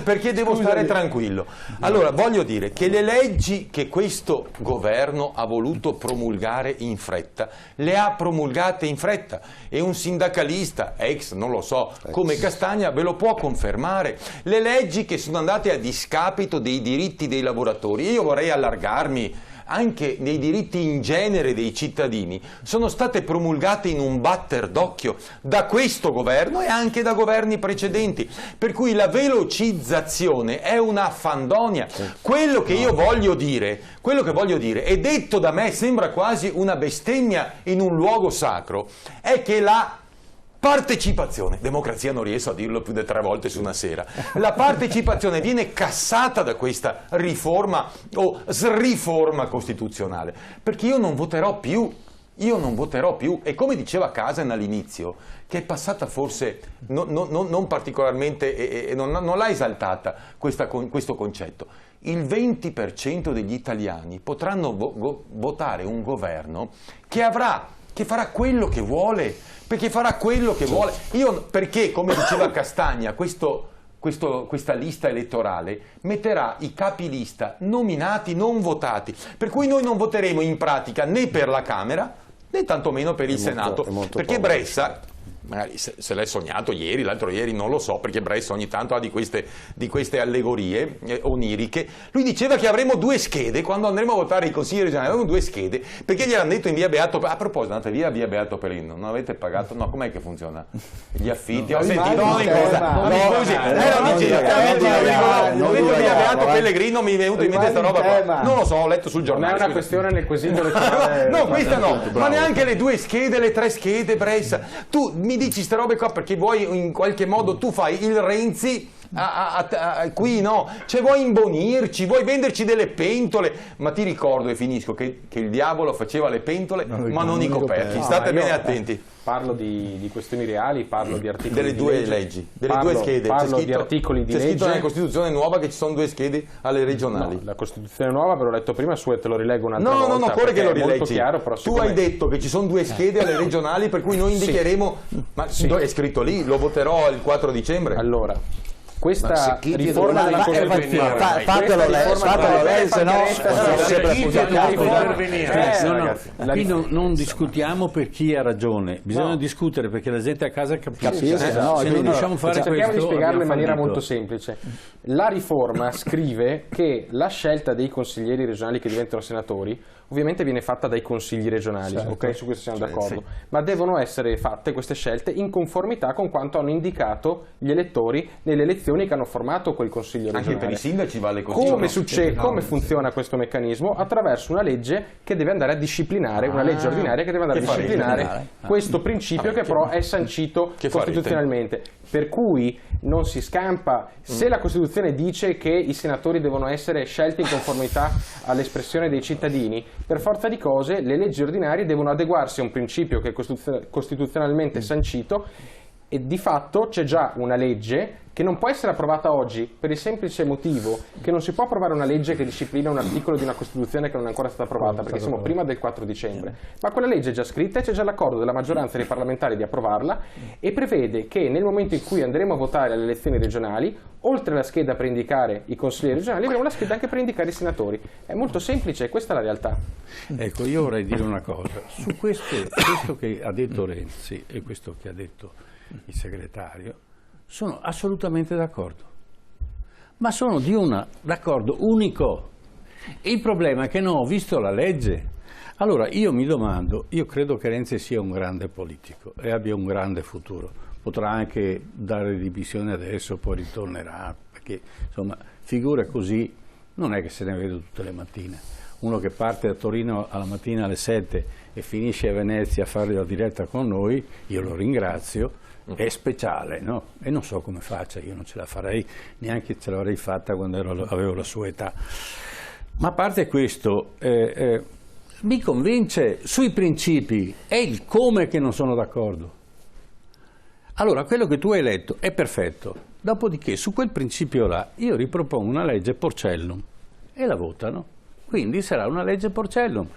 perché devo stare tranquillo. Allora voglio dire che le leggi che questo governo ha voluto promulgare in fretta le ha promulgate in fretta, e un sindacalista non lo so, come Castagna ve lo può confermare. Le leggi che sono andate a discapito dei diritti dei lavoratori, io vorrei allargarmi anche nei diritti in genere dei cittadini, sono state promulgate in un batter d'occhio da questo governo e anche da governi precedenti, per cui la velocizzazione è una fandonia. Quello che io voglio dire, è detto da me, sembra quasi una bestemmia in un luogo sacro, è che la partecipazione, democrazia non riesco a dirlo più di 3 volte su una sera, la partecipazione viene cassata da questa riforma o sriforma costituzionale, perché io non voterò più, e come diceva Casan all'inizio, che è passata forse non particolarmente e non l'ha esaltata questo concetto, il 20% degli italiani potranno votare un governo che farà quello che vuole, perché farà quello che vuole. Perché, come diceva Castagna, questa lista elettorale metterà i capilista nominati, non votati, per cui noi non voteremo in pratica né per la Camera né tantomeno per il Senato, perché Bressa, magari se l'è sognato ieri, l'altro ieri, non lo so, perché Bressa ogni tanto ha di queste allegorie oniriche. Lui diceva che avremo 2 schede quando andremo a votare i consigli regionali, avremo 2 schede, perché gli hanno detto in via Beato, a proposito, andate via Beato Pellegrino, non avete pagato? No, com'è che funziona? Gli affitti? Ho sentito ogni cosa. Non vedo via Beato Pellegrino, mi è venuto in mente sta roba qua. Non lo so, ho letto sul giornale. Non è una questione nel quesito elettorale. No, questa no, ma neanche le 2 schede, le 3 schede, Bressa. Tu mi dici ste robe qua perché vuoi in qualche modo, tu fai il Renzi qui, no? Cioè vuoi imbonirci, vuoi venderci delle pentole, ma ti ricordo, e finisco, che il diavolo faceva le pentole ma non i coperchi, state bene attenti. Parlo di questioni reali, parlo di articoli delle 2 leggi, delle 2 schede. Parlo di articoli di legge. C'è scritto nella Costituzione nuova che ci sono 2 schede alle regionali. No, la Costituzione nuova ve l'ho letto prima, te lo rileggo un'altra volta. No, corre che lo rileggi. Chiaro, tu hai detto che ci sono 2 schede alle regionali, per cui noi indicheremo, ma è scritto lì, lo voterò il 4 dicembre. Allora, questa riforma della Costituzione, fatelo lei, se no qui non discutiamo per chi ha ragione, bisogna discutere perché la gente a casa capisce. Se non riusciamo a fare cerchiamo di spiegarlo in maniera molto semplice. La riforma scrive che la scelta dei consiglieri regionali che diventano senatori ovviamente viene fatta dai consigli regionali, ok? Su questo siamo d'accordo, ma devono essere fatte queste scelte in conformità con quanto hanno indicato gli elettori nelle elezioni che hanno formato quel consiglio regionale. Anche per i sindaci vale così. Come funziona questo meccanismo? Attraverso una legge che deve andare a disciplinare, una legge ordinaria che deve andare a disciplinare questo principio che però è sancito costituzionalmente. Per cui non si scampa. Se la Costituzione dice che i senatori devono essere scelti in conformità all'espressione dei cittadini, per forza di cose le leggi ordinarie devono adeguarsi a un principio che è costituzionalmente sancito, e di fatto c'è già una legge che non può essere approvata oggi per il semplice motivo che non si può approvare una legge che disciplina un articolo di una Costituzione che non è ancora stata approvata, perché siamo prima del 4 dicembre. Ma quella legge è già scritta e c'è già l'accordo della maggioranza dei parlamentari di approvarla e prevede che nel momento in cui andremo a votare alle elezioni regionali, oltre alla scheda per indicare i consiglieri regionali, avremo la scheda anche per indicare i senatori. È molto semplice, questa è la realtà. Ecco, io vorrei dire una cosa. Su questo che ha detto Renzi e questo che ha detto il segretario, sono assolutamente d'accordo, ma sono di un d'accordo unico. Il problema è che non ho visto la legge. Allora io mi domando, io credo che Renzi sia un grande politico e abbia un grande futuro, potrà anche dare dimissioni adesso, poi ritornerà, perché insomma figure così non è che se ne vedo tutte le mattine. Uno che parte da Torino alla mattina alle 7 e finisce a Venezia a fare la diretta con noi, io lo ringrazio, è speciale, no? E non so come faccia, io non ce la farei, neanche ce l'avrei fatta quando avevo la sua età. Ma a parte questo, mi convince sui principi, è il come che non sono d'accordo. Allora, quello che tu hai letto è perfetto, dopodiché su quel principio là io ripropongo una legge Porcellum e la votano, quindi sarà una legge Porcellum.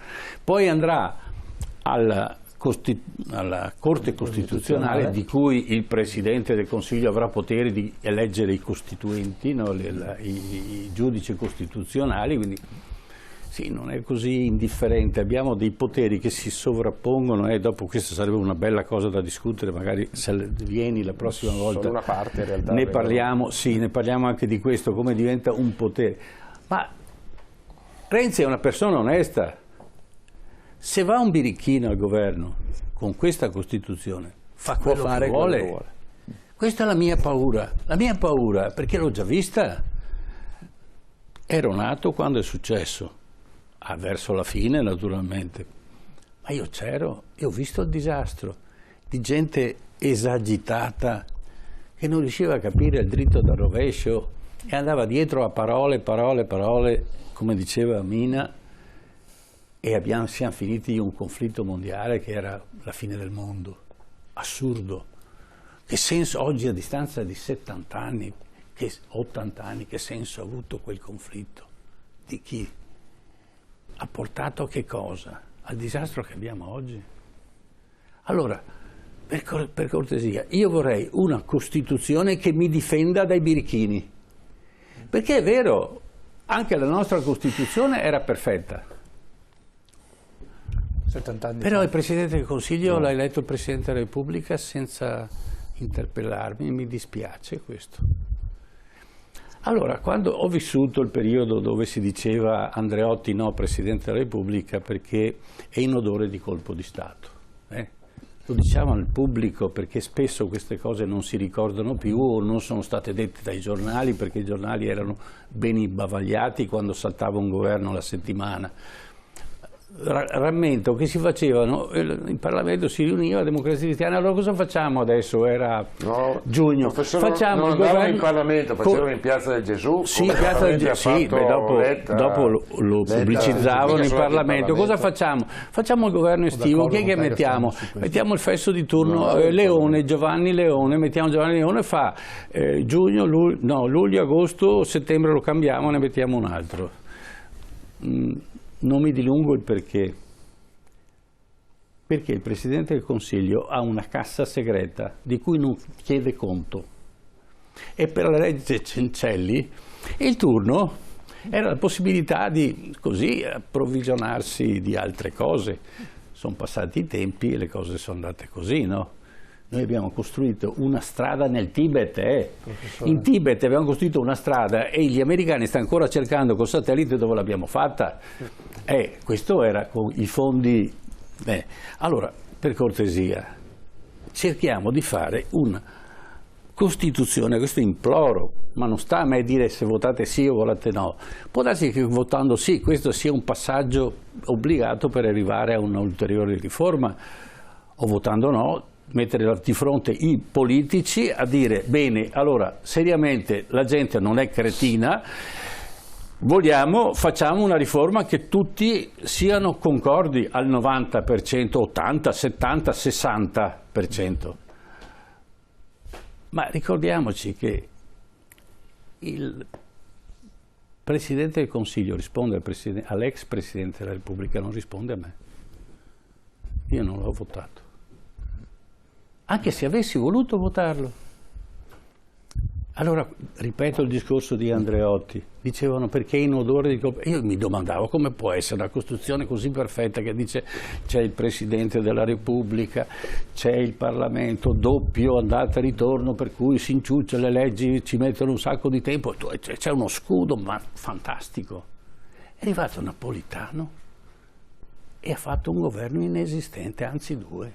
Poi andrà alla Corte Costituzionale, di cui il Presidente del Consiglio avrà potere di eleggere i costituenti, no? I giudici costituzionali, quindi sì, non è così indifferente, abbiamo dei poteri che si sovrappongono e dopo questo sarebbe una bella cosa da discutere, magari se vieni la prossima volta. Solo una parte in realtà. Ne parliamo, sì, ne parliamo anche di questo, come diventa un potere. Ma Renzi è una persona onesta. Se va un birichino al governo con questa Costituzione, fa quello che vuole. Questa è la mia paura, perché l'ho già vista. Ero nato quando è successo, verso la fine naturalmente, ma io c'ero e ho visto il disastro di gente esagitata che non riusciva a capire il dritto dal rovescio e andava dietro a parole, come diceva Mina, e siamo finiti in un conflitto mondiale che era la fine del mondo. Assurdo. Che senso oggi, a distanza di 70 anni, 80 anni, che senso ha avuto quel conflitto? Di chi? Ha portato a che cosa? Al disastro che abbiamo oggi? Allora, per cortesia, io vorrei una Costituzione che mi difenda dai birichini. Perché è vero, anche la nostra Costituzione era perfetta. 70 anni Però fa. il Presidente del Consiglio l'ha eletto il Presidente della Repubblica senza interpellarmi, mi dispiace questo. Allora, quando ho vissuto il periodo dove si diceva Andreotti no Presidente della Repubblica perché è in odore di colpo di Stato, lo diciamo al pubblico perché spesso queste cose non si ricordano più o non sono state dette dai giornali perché i giornali erano ben imbavagliati quando saltava un governo la settimana. Rammento che si facevano, in Parlamento si riuniva la Democrazia Cristiana, allora cosa facciamo adesso? Era giugno, facciamo non il governo in Parlamento, facevano in Piazza del Gesù, sì, Piazza del Gesù, sì, dopo lo pubblicizzavano in Parlamento. Cosa facciamo? Facciamo il governo estivo, chi è che mettiamo? Mettiamo il fesso di turno Leone, Giovanni Leone, mettiamo Giovanni Leone, fa giugno, luglio, agosto, settembre lo cambiamo, ne mettiamo un altro. Non mi dilungo il perché il Presidente del Consiglio ha una cassa segreta di cui non chiede conto e per la legge Cencelli il turno era la possibilità di così approvvigionarsi di altre cose. Sono passati i tempi e le cose sono andate così, no? Noi abbiamo costruito una strada nel Tibet, in Tibet abbiamo costruito una strada e gli americani stanno ancora cercando col satellite dove l'abbiamo fatta. Questo era con i fondi. Allora, per cortesia, cerchiamo di fare una Costituzione, questo imploro, ma non sta a me dire se votate sì o votate no. Può darsi che votando sì questo sia un passaggio obbligato per arrivare a un'ulteriore riforma, o votando no, mettere di fronte i politici a dire bene, allora seriamente la gente non è cretina, facciamo una riforma che tutti siano concordi al 90%, 80%, 70%, 60%. Ma ricordiamoci che il Presidente del Consiglio risponde all'ex Presidente della Repubblica, non risponde a me. Io non l'ho votato. Anche se avessi voluto votarlo. Allora, ripeto il discorso di Andreotti, dicevano perché in odore di colpa. Io mi domandavo come può essere una Costituzione così perfetta che dice c'è il Presidente della Repubblica, c'è il Parlamento, doppio andata e ritorno, per cui si inciuccia, le leggi ci mettono un sacco di tempo, c'è uno scudo ma fantastico. È arrivato Napolitano e ha fatto un governo inesistente, anzi 2.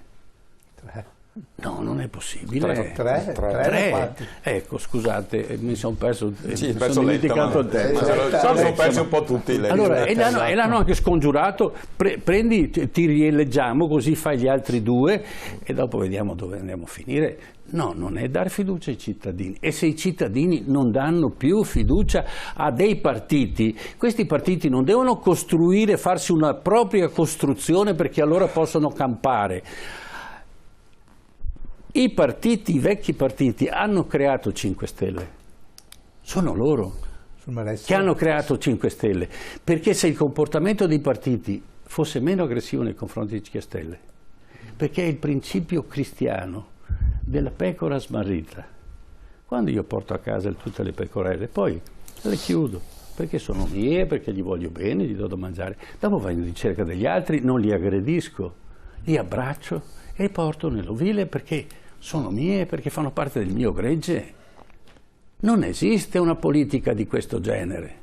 3. No, non è possibile. 3. Ecco, scusate, mi sono perso. Sono dimenticato il tempo. Sono persi un po' tutti. Allora, e l'hanno anche scongiurato. Prendi, ti rieleggiamo, così fai gli altri 2 e dopo vediamo dove andiamo a finire. No, non è dar fiducia ai cittadini. E se i cittadini non danno più fiducia a dei partiti, questi partiti non devono costruire, farsi una propria costruzione perché allora possono campare. I vecchi partiti hanno creato 5 Stelle, sono loro che hanno creato 5 Stelle, perché se il comportamento dei partiti fosse meno aggressivo nei confronti di 5 Stelle, perché è il principio cristiano della pecora smarrita, quando io porto a casa tutte le pecorelle, poi le chiudo, perché sono mie, perché gli voglio bene, gli do da mangiare, dopo vado in ricerca degli altri, non li aggredisco, li abbraccio e li porto nell'ovile perché sono mie, perché fanno parte del mio gregge. Non esiste una politica di questo genere.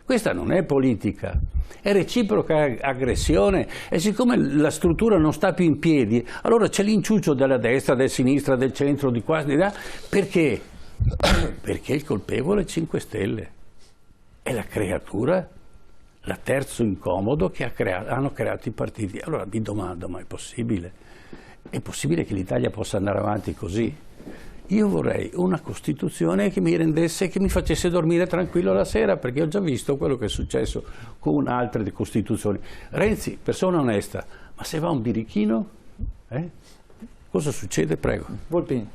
Questa non è politica, è reciproca aggressione e siccome la struttura non sta più in piedi, allora c'è l'inciuccio della destra, della sinistra, del centro, di qua, di là. Perché? Perché il colpevole è 5 Stelle. È la creatura, la terzo incomodo che hanno creato i partiti. Allora mi domando, ma è possibile? È possibile che l'Italia possa andare avanti così? Io vorrei una Costituzione che mi rendesse, che mi facesse dormire tranquillo la sera, perché ho già visto quello che è successo con altre Costituzioni. Renzi, persona onesta, ma se va un birichino, cosa succede? Prego. Volpini,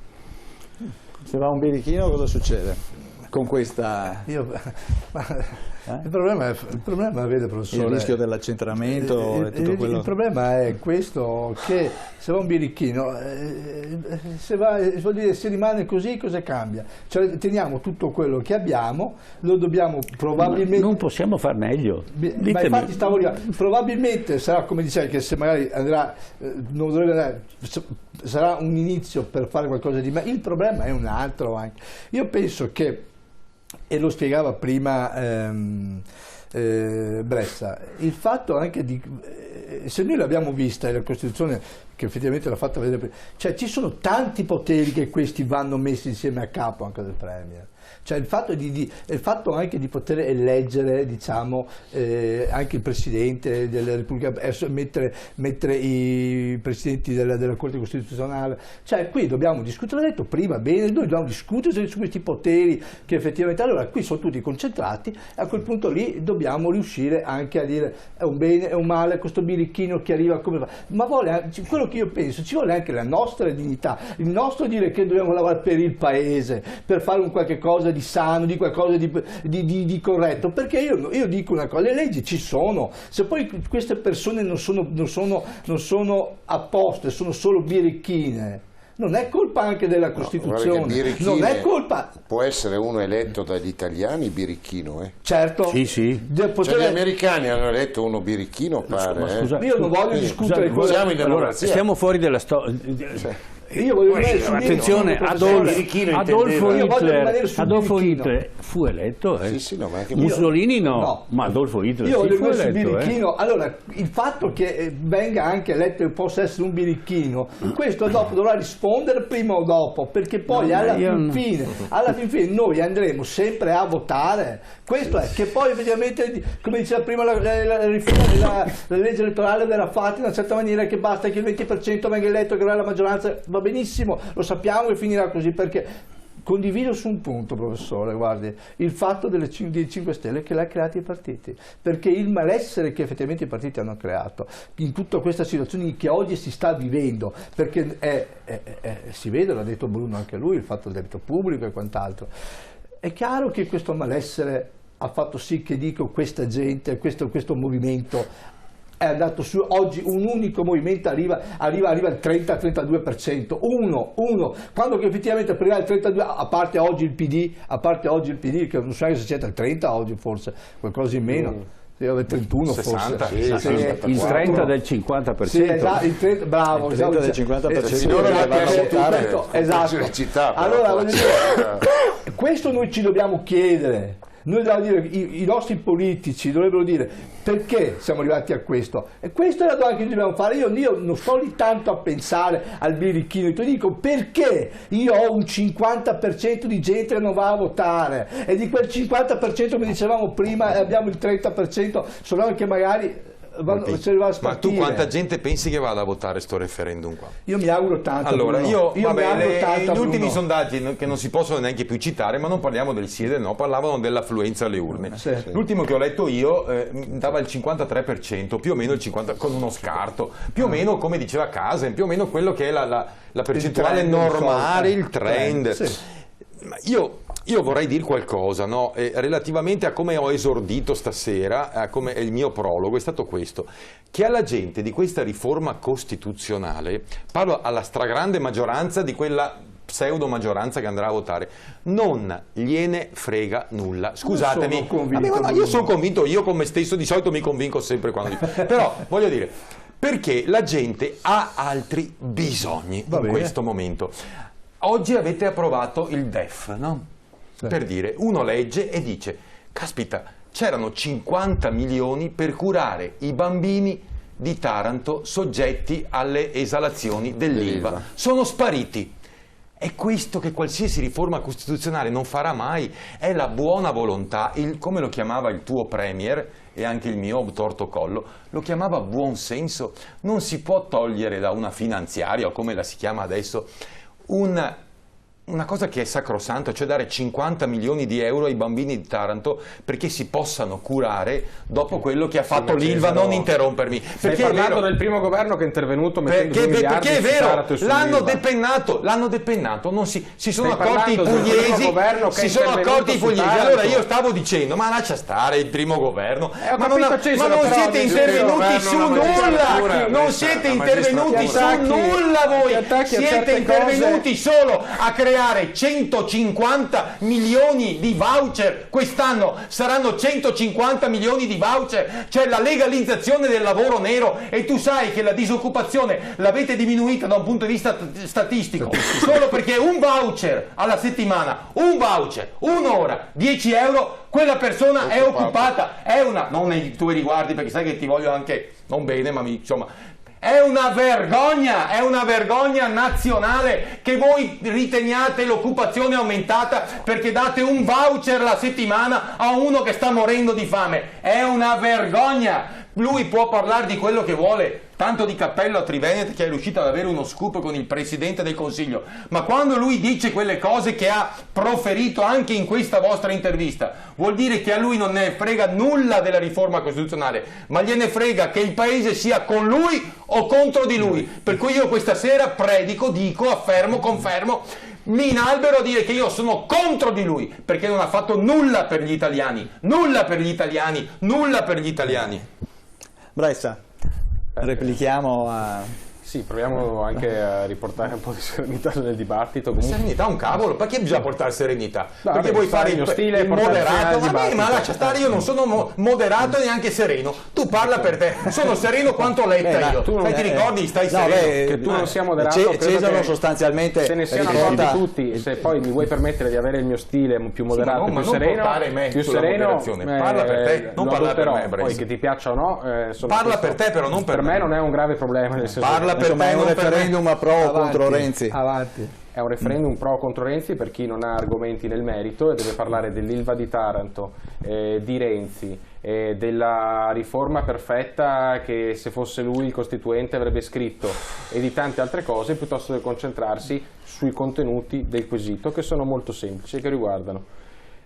se va un birichino cosa succede? Con questa... Il problema, vede professore, il rischio dell'accentramento e tutto quello. Il problema è questo, che se va un birichino, vuol dire, se rimane così cosa cambia? Cioè, teniamo tutto quello che abbiamo, lo dobbiamo probabilmente... Ma non possiamo far meglio. Ma infatti stavo arrivando, probabilmente sarà come dicevi, che se magari andrà, non dovrebbe andare, sarà un inizio per fare qualcosa di meglio. Il problema è un altro anche. Io penso che, e lo spiegava prima Bressa, il fatto anche di, se noi l'abbiamo vista la Costituzione che effettivamente l'ha fatta vedere prima, cioè ci sono tanti poteri che questi vanno messi insieme a capo anche del Premier. Cioè il fatto anche di poter eleggere, diciamo, anche il Presidente della Repubblica, mettere i Presidenti della Corte Costituzionale, cioè qui dobbiamo discutere, l'ho detto prima, bene, noi dobbiamo discutere su questi poteri che effettivamente, allora qui sono tutti concentrati e a quel punto lì dobbiamo riuscire anche a dire è un bene, è un male, questo birichino che arriva come va, ma quello che io penso, ci vuole anche la nostra dignità, il nostro dire che dobbiamo lavorare per il Paese, per fare un qualche cosa di sano, di qualcosa di corretto, perché io dico una cosa, le leggi ci sono, se poi queste persone non sono apposte, sono solo birichine, non è colpa anche della Costituzione, non è colpa. Può essere uno eletto dagli italiani birichino, Certo. Sì, sì. Cioè, gli americani hanno eletto uno birichino, pare. Io non voglio discutere con siamo in democrazia. Stiamo fuori della storia. Io voglio attenzione, Adolfo Hitler fu eletto, Mussolini no, ma Adolfo Hitler io voglio fu eletto. Birichino. Allora, il fatto che venga anche eletto e possa essere un birichino, questo dopo dovrà rispondere prima o dopo, perché poi alla fin fine noi andremo sempre a votare. Questo è, che poi ovviamente, come diceva prima la legge elettorale verrà fatta in una certa maniera, che basta che il 20% venga eletto, che avrà la maggioranza, va benissimo, lo sappiamo e finirà così, perché condivido su un punto, professore, guardi, il fatto dei 5 Stelle che l'ha creato i partiti, perché il malessere che effettivamente i partiti hanno creato in tutta questa situazione che oggi si sta vivendo, perché si vede, l'ha detto Bruno anche lui, il fatto del debito pubblico e quant'altro, è chiaro che questo malessere ha fatto sì che dico questa gente, questo movimento è andato su. Oggi un unico movimento arriva al 30-32%, uno, quando che effettivamente per arrivare al 32%, a parte oggi il PD, che non so se c'è il 30 oggi, forse qualcosa in meno. 31 60, forse. Sì, il 30 del 50%. Sì, esatto, il 30, bravo, il 30 del 50%. Esatto. Allora, voglio dire, questo noi ci dobbiamo chiedere. Noi dobbiamo dire, i nostri politici dovrebbero dire perché siamo arrivati a questo, e questa è la domanda che dobbiamo fare. Io non sto lì tanto a pensare al birichino, ti dico perché io ho un 50% di gente che non va a votare, e di quel 50% come dicevamo prima abbiamo il 30% sono che magari ma tu quanta gente pensi che vada a votare sto referendum qua? Io mi auguro tanto. Allora, gli ultimi sondaggi che non si possono neanche più citare, ma non parliamo del sì e del no, parlavano dell'affluenza alle urne. Sì. L'ultimo che ho letto io dava il 53%, più o meno il 50%, con uno scarto, più o meno come diceva Casem, più o meno quello che è la percentuale normale, il trend. Sì. Io vorrei dire qualcosa, no? Relativamente a come ho esordito stasera, a come è il mio prologo, è stato questo, che alla gente di questa riforma costituzionale, parlo alla stragrande maggioranza di quella pseudo maggioranza che andrà a votare, non gliene frega nulla. Scusatemi, io sono convinto, io con me stesso di solito mi convinco sempre quando dico, però voglio dire, perché la gente ha altri bisogni in questo momento. Oggi avete approvato il DEF, no? Per dire, uno legge e dice, caspita, c'erano 50 milioni per curare i bambini di Taranto soggetti alle esalazioni dell'Ilva. Sono spariti. È questo che qualsiasi riforma costituzionale non farà mai, è la buona volontà, come lo chiamava il tuo Premier e anche il mio Tortocollo, lo chiamava buon senso. Non si può togliere da una finanziaria, o come la si chiama adesso, una cosa che è sacrosanta, cioè dare 50 milioni di euro ai bambini di Taranto perché si possano curare dopo quello che ha fatto l'Ilva. Non interrompermi. Stai parlando del primo governo che è intervenuto mettendo 2 miliardi perché è vero, Taranto e l'hanno depennato, non si sono accorti i pugliesi, allora io stavo dicendo, ma lascia stare il primo governo, ma non siete intervenuti su nulla, non siete intervenuti su nulla voi, siete intervenuti solo a creare 150 milioni di voucher. Quest'anno saranno 150 milioni di voucher, cioè la legalizzazione del lavoro nero, e tu sai che la disoccupazione l'avete diminuita da un punto di vista statistico solo perché un voucher alla settimana, un voucher, un'ora, 10 euro, quella persona è occupata, non nei tuoi riguardi perché sai che ti voglio anche non bene, ma insomma è una vergogna nazionale che voi riteniate l'occupazione aumentata perché date un voucher la settimana a uno che sta morendo di fame. È una vergogna. Lui può parlare di quello che vuole, tanto di cappello a Trivenet che è riuscito ad avere uno scoop con il Presidente del Consiglio, ma quando lui dice quelle cose che ha proferito anche in questa vostra intervista, vuol dire che a lui non ne frega nulla della riforma costituzionale, ma gliene frega che il Paese sia con lui o contro di lui. Per cui io questa sera predico, dico, affermo, confermo, mi inalbero a dire che io sono contro di lui perché non ha fatto nulla per gli italiani, nulla per gli italiani, nulla per gli italiani. Bressa, replichiamo a... Sì, proviamo anche a riportare un po' di serenità nel dibattito. Serenità un cavolo, perché bisogna portare serenità? No, perché vuoi fare il stile moderato? Ma lascia stare, io non sono moderato e neanche sereno. Tu parla per te, sono sereno quanto Letta io. Ti ricordi, stai sereno? Che tu non sia moderato, Cesaro sostanzialmente se ne siano accorti tutti. Se poi mi vuoi permettere di avere il mio stile più moderato, più sereno, parla per te, non parla per me. Poi che ti piaccia o no, parla per te, però non per me. Per me non è un grave problema, nel senso Insomma, è un referendum a pro o contro Renzi. Avanti. È un referendum pro o contro Renzi per chi non ha argomenti nel merito e deve parlare dell'Ilva di Taranto, di Renzi, della riforma perfetta che se fosse lui il costituente avrebbe scritto e di tante altre cose, piuttosto che concentrarsi sui contenuti del quesito, che sono molto semplici e che riguardano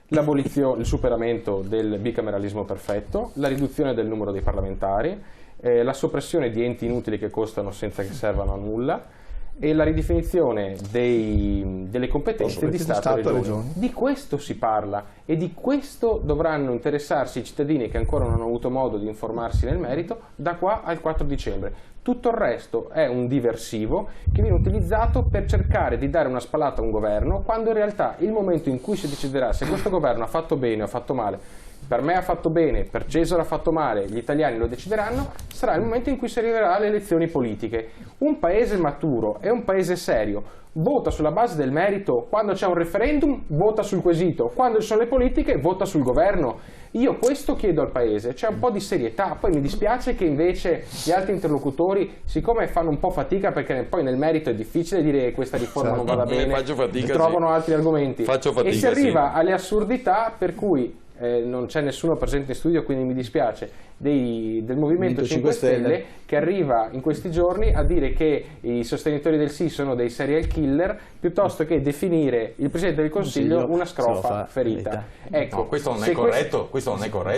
l'abolizione, il superamento del bicameralismo perfetto, la riduzione del numero dei parlamentari, la soppressione di enti inutili che costano senza che servano a nulla e la ridefinizione delle competenze di Stato e Regioni. Di questo si parla e di questo dovranno interessarsi i cittadini che ancora non hanno avuto modo di informarsi nel merito da qua al 4 dicembre. Tutto il resto è un diversivo che viene utilizzato per cercare di dare una spallata a un governo, quando in realtà il momento in cui si deciderà se questo governo ha fatto bene o ha fatto male, per me ha fatto bene, per Cesare ha fatto male, gli italiani lo decideranno, sarà il momento in cui si arriverà alle elezioni politiche. Un paese maturo e un paese serio vota sulla base del merito, quando c'è un referendum vota sul quesito, quando ci sono le politiche vota sul governo. Io questo chiedo al paese, c'è un po' di serietà. Poi mi dispiace che invece gli altri interlocutori, siccome fanno un po' fatica, perché poi nel merito è difficile dire che questa riforma non vada bene, trovano altri argomenti e si arriva alle assurdità per cui non c'è nessuno presente in studio, quindi mi dispiace, del Movimento 5 Stelle che arriva in questi giorni a dire che i sostenitori del sì sono dei serial killer, piuttosto che definire il Presidente del Consiglio una scrofa ferita. Ecco, no, questo non è corretto,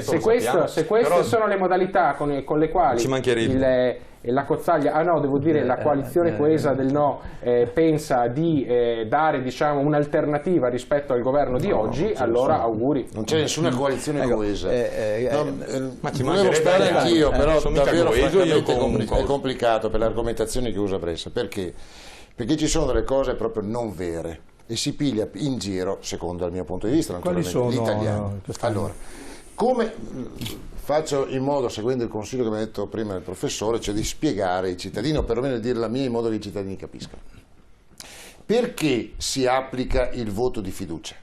se queste sono le modalità con le quali la Cozzaglia, la coalizione coesa del no pensa di dare, diciamo, un'alternativa rispetto al governo di oggi, allora auguri. Non c'è nessuna coalizione coesa. Ma ci volevo stare anch'io, però davvero francamente è complicato per le argomentazioni che usa Bressa. Perché? Perché ci sono delle cose proprio non vere e si piglia in giro, secondo il mio punto di vista, naturalmente, l'italiano. Allora, come faccio in modo, seguendo il consiglio che mi ha detto prima il professore, cioè di spiegare ai cittadini, o perlomeno di dire la mia in modo che i cittadini capiscano. Perché si applica il voto di fiducia?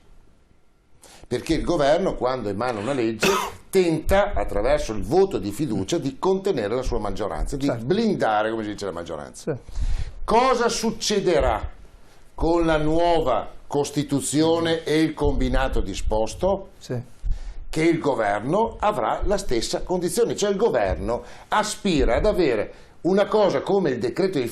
Perché il governo, quando emana una legge, tenta, attraverso il voto di fiducia, di contenere la sua maggioranza, di blindare, come si dice, la maggioranza. Cosa succederà con la nuova Costituzione e il combinato disposto? Che il governo avrà la stessa condizione, cioè il governo aspira ad avere una cosa come il decreto di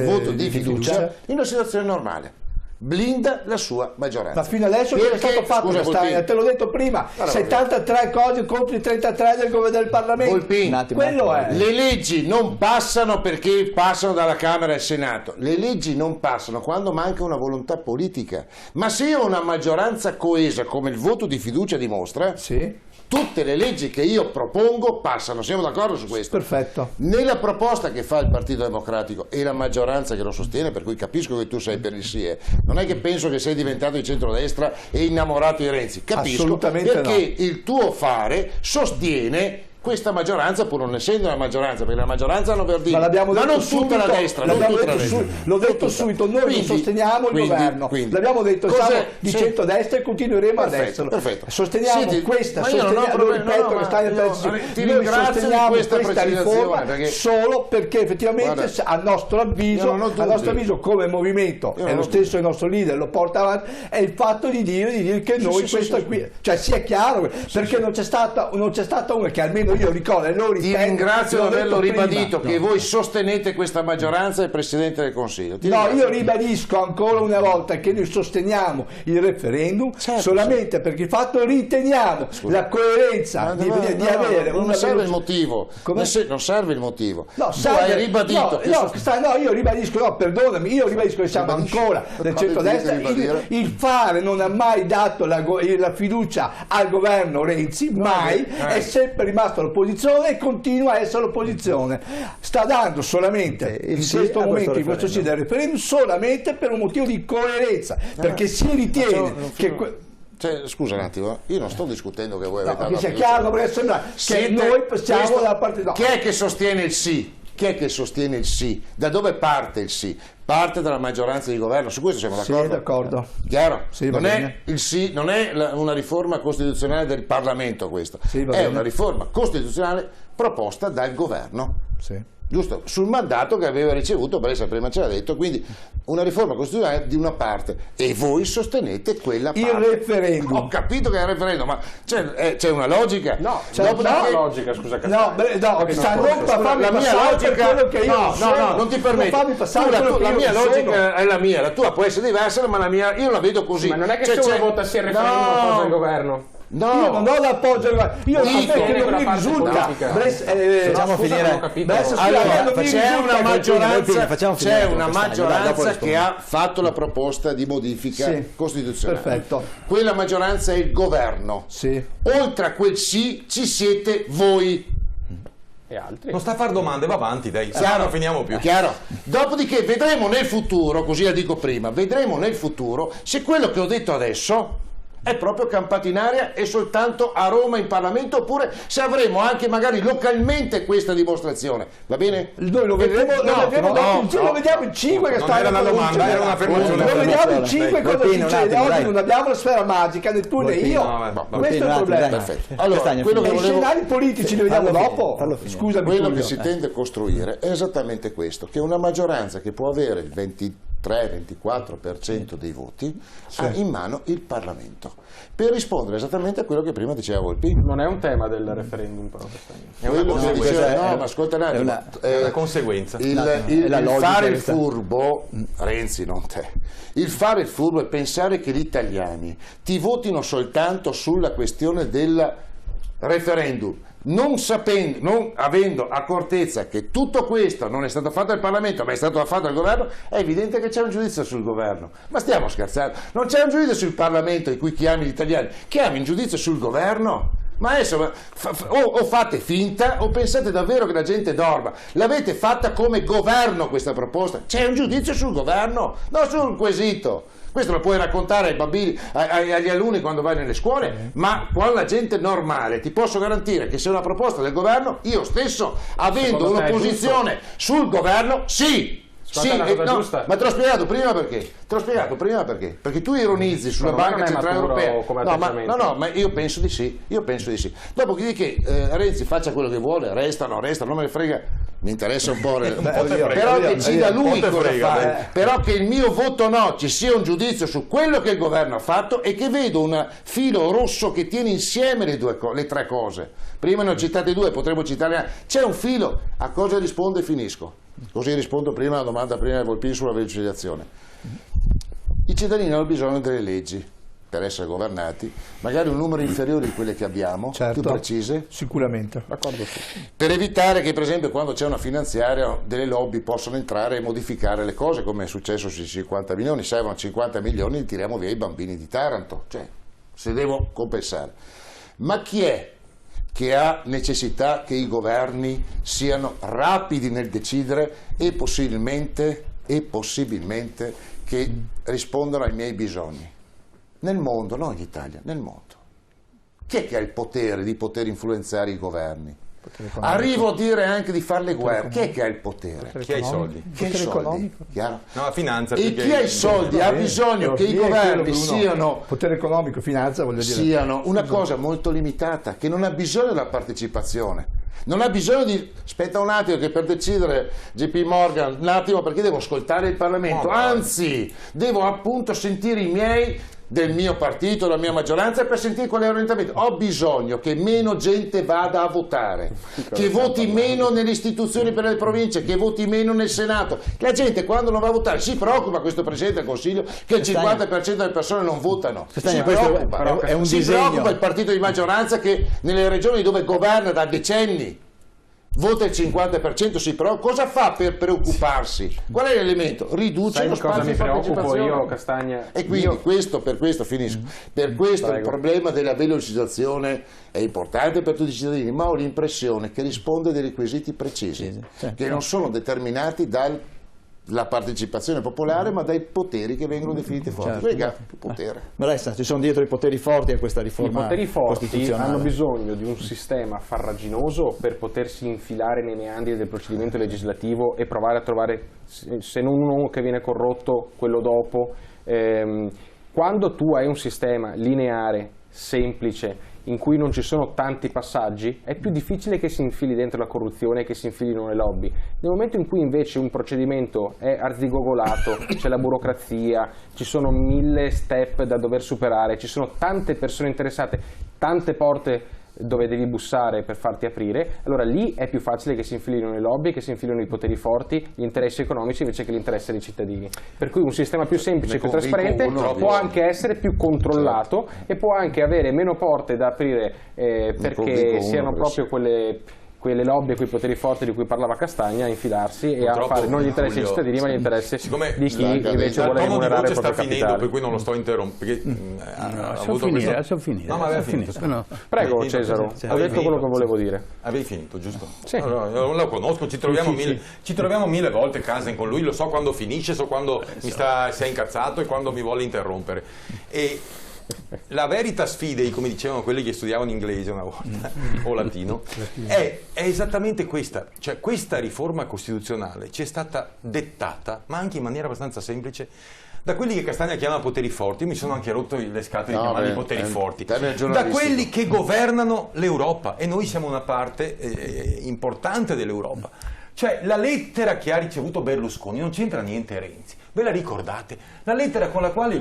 voto di fiducia in una situazione normale. Blinda la sua maggioranza. Ma fino adesso che è stato fatto, te l'ho detto prima, 73 cose contro i 33 del Parlamento. Volpin, quello è. Le leggi non passano perché passano dalla Camera e al Senato, le leggi non passano quando manca una volontà politica. Ma se io ho una maggioranza coesa, come il voto di fiducia dimostra, tutte le leggi che io propongo passano, siamo d'accordo su questo? Perfetto. Nella proposta che fa il Partito Democratico e la maggioranza che lo sostiene, per cui capisco che tu sei per il sì, non è che penso che sei diventato di centrodestra e innamorato di Renzi, capisco, perché il tuo fare sostiene questa maggioranza, pur non essendo una maggioranza, perché la maggioranza hanno Verdini, ma non tutta la destra, l'ho detto subito, noi non sosteniamo il governo, l'abbiamo detto, siamo di centrodestra e continueremo ad esserlo. Sosteniamo questa, ti ringrazio di questa riforma solo perché effettivamente a nostro avviso come movimento, e lo stesso il nostro leader lo porta avanti, è il fatto di dire che noi questo qui, cioè sia chiaro, perché non c'è stata una che almeno io ricordo e lo ripeto. Ti ringrazio di averlo ribadito, che voi sostenete questa maggioranza e il Presidente del Consiglio. Io ribadisco ancora una volta che noi sosteniamo il referendum solamente perché il fatto riteniamo la coerenza di avere non serve il motivo. Non serve il motivo. Hai ribadito. Io ribadisco, perdonami, io ribadisco che siamo ancora del centrodestra. Il fare non ha mai dato la fiducia al governo Renzi, mai, è sempre rimasto l'opposizione e continua a essere l'opposizione. Sta dando solamente in questo momento, in questo del referendum, solamente per un motivo di coerenza, perché si ritiene che scusa un attimo, io non sto discutendo che voi avete che sia chiaro, perché sembra che noi possiamo dalla parte Chi è che sostiene il sì? Chi è che sostiene il sì? Da dove parte il sì? Parte dalla maggioranza di governo, su questo siamo d'accordo? Sì, d'accordo. Chiaro? Non è il sì, non è una riforma costituzionale del Parlamento questa, è una riforma costituzionale proposta dal governo. giusto? Sul mandato che aveva ricevuto, Bressa prima ce l'ha detto, quindi una riforma costituzionale di una parte e voi sostenete quella parte. Il referendum. Ho capito che è il referendum, ma c'è una logica? No, c'è una logica, scusa Castagna. La mia logica, non ti permetto. La mia logica è la mia, la tua può essere diversa, ma la mia io la vedo così. Ma non è che se uno vota sì al referendum appoggia il governo. No, io non ho l'appoggio, io non mi risulta. Facciamo finire. C'è una maggioranza che ha fatto la proposta di modifica costituzionale. Perfetto. Quella maggioranza è il governo. Sì. Oltre a quel sì ci siete voi. E altri. Non sta a fare domande, va avanti, dai. Chiaro, non finiamo più. Chiaro. Dopodiché vedremo nel futuro, così la dico prima, vedremo nel futuro se quello che ho detto adesso è proprio campato in aria e soltanto a Roma in Parlamento, oppure se avremo anche magari localmente questa dimostrazione, va bene? Noi lo vedremo, lo vediamo in 5 che sta era una domanda, era un'affermazione. Lo vediamo in 5 cosa succede. Oggi non abbiamo la sfera magica, né tu né io. Questo è il problema. Perfetto. Allora, i scenari politici li vediamo dopo. Scusami, quello che si tende a costruire è esattamente questo, che una maggioranza che può avere il 23-24% dei voti ha in mano il Parlamento, per rispondere esattamente a quello che prima diceva Volpi. Non è un tema del referendum, però. È una conseguenza. No, ma ascolta un attimo, è una conseguenza. Il fare il furbo, Renzi, non te, il fare il furbo e pensare che gli italiani ti votino soltanto sulla questione del referendum, non avendo accortezza che tutto questo non è stato fatto dal Parlamento ma è stato fatto dal governo, è evidente che c'è un giudizio sul governo. Ma stiamo scherzando? Non c'è un giudizio sul Parlamento in cui chiami gli italiani, chiami un giudizio sul governo? Ma adesso o fate finta o pensate davvero che la gente dorma? L'avete fatta come governo questa proposta? C'è un giudizio sul governo, non sul quesito. Questo lo puoi raccontare ai bambini, agli alunni quando vai nelle scuole, ma con la gente normale ti posso garantire che se è una proposta del governo, io stesso, avendo un'opposizione sul governo, sì. Sì, ma te l'ho spiegato prima perché? Perché tu ironizzi sulla Banca Centrale Europea. No, ma io penso di sì. Dopodiché Renzi faccia quello che vuole, resta, non me ne frega, mi interessa un po'. Però decida lui cosa fare. Però che il mio voto no ci sia un giudizio su quello che il governo ha fatto e che vedo un filo rosso che tiene insieme le tre cose. Prima ne ho citate due, potremmo citarne. C'è un filo. A cosa risponde? Finisco. Così rispondo prima alla domanda di Volpini sulla velocizzazione. I cittadini hanno bisogno delle leggi per essere governati, magari un numero inferiore di quelle che abbiamo, più precise. Sicuramente. Per evitare che, per esempio, quando c'è una finanziaria, delle lobby possano entrare e modificare le cose, come è successo sui 50 milioni, servono 50 milioni, li tiriamo via i bambini di Taranto, cioè, se devo compensare. Ma chi è che ha necessità che i governi siano rapidi nel decidere e possibilmente che rispondano ai miei bisogni? Nel mondo, non in Italia, nel mondo. Chi è che ha il potere di poter influenzare i governi? Arrivo a dire anche di fare le guerre. Chi è che ha il potere? Chi ha i soldi? Chi ha i soldi? No, la finanza. E chi ha i soldi ha bisogno che i governi siano potere economico, finanza, voglio dire. Siano una cosa molto limitata, che non ha bisogno della partecipazione. Non ha bisogno di aspetta un attimo che per decidere JP Morgan un attimo perché devo ascoltare il Parlamento, anzi devo appunto sentire i miei del mio partito, della mia maggioranza per sentire qual è l'orientamento. Ho bisogno che meno gente vada a votare, che voti meno nelle istituzioni per le province, che voti meno nel Senato. La gente quando non va a votare si preoccupa, questo Presidente del Consiglio, che il 50% delle persone non votano. Si preoccupa. È un preoccupa il partito di maggioranza che nelle regioni dove governa da decenni vota il 50%, sì, però cosa fa per preoccuparsi? Qual è l'elemento? Riduce lo spazio di partecipazione. Io, Castagna. E quindi per questo finisco. Per questo il problema della velocizzazione è importante per tutti i cittadini, ma ho l'impressione che risponde a dei requisiti precisi, che non sono determinati dalla partecipazione popolare, ma dai poteri che vengono definiti forti. Quelli ha più potere. Bressa, ci sono dietro i poteri forti a questa riforma. I poteri forti hanno bisogno di un sistema farraginoso per potersi infilare nei meandri del procedimento legislativo e provare a trovare, se non uno che viene corrotto, quello dopo. Quando tu hai un sistema lineare, semplice, in cui non ci sono tanti passaggi, è più difficile che si infili dentro la corruzione e che si infilino le lobby. Nel momento in cui invece un procedimento è arzigogolato, c'è la burocrazia, ci sono 1000 step da dover superare, ci sono tante persone interessate, tante porte dove devi bussare per farti aprire, allora lì è più facile che si infilino le lobby, che si infilino i poteri forti, gli interessi economici invece che l'interesse dei cittadini. Per cui un sistema più semplice e più trasparente può anche essere più controllato, e può anche avere meno porte da aprire perché siano proprio quelle lobby e quei poteri forti di cui parlava Castagna a infilarsi e a fare non gli interessi dei cittadini ma gli interessi di chi invece vuole remunerare il proprio capitale. Per cui non lo sto interrompendo. No, ma aveva finito. Prego Cesaro, ho detto quello che volevo dire. Avevi finito, giusto? Sì. Allora, non lo conosco, ci troviamo 1000 volte a casa con lui, lo so quando finisce, so quando si è incazzato e quando mi vuole interrompere. E la veritas fidei, come dicevano quelli che studiavano inglese una volta o latino, è esattamente questa, cioè questa riforma costituzionale ci è stata dettata, ma anche in maniera abbastanza semplice, da quelli che Castagna chiama poteri forti. Io mi sono anche rotto le scatole di chiamarli poteri forti, da quelli che governano l'Europa, e noi siamo una parte importante dell'Europa. Cioè la lettera che ha ricevuto Berlusconi non c'entra niente Renzi. Ve la ricordate? La lettera con la quale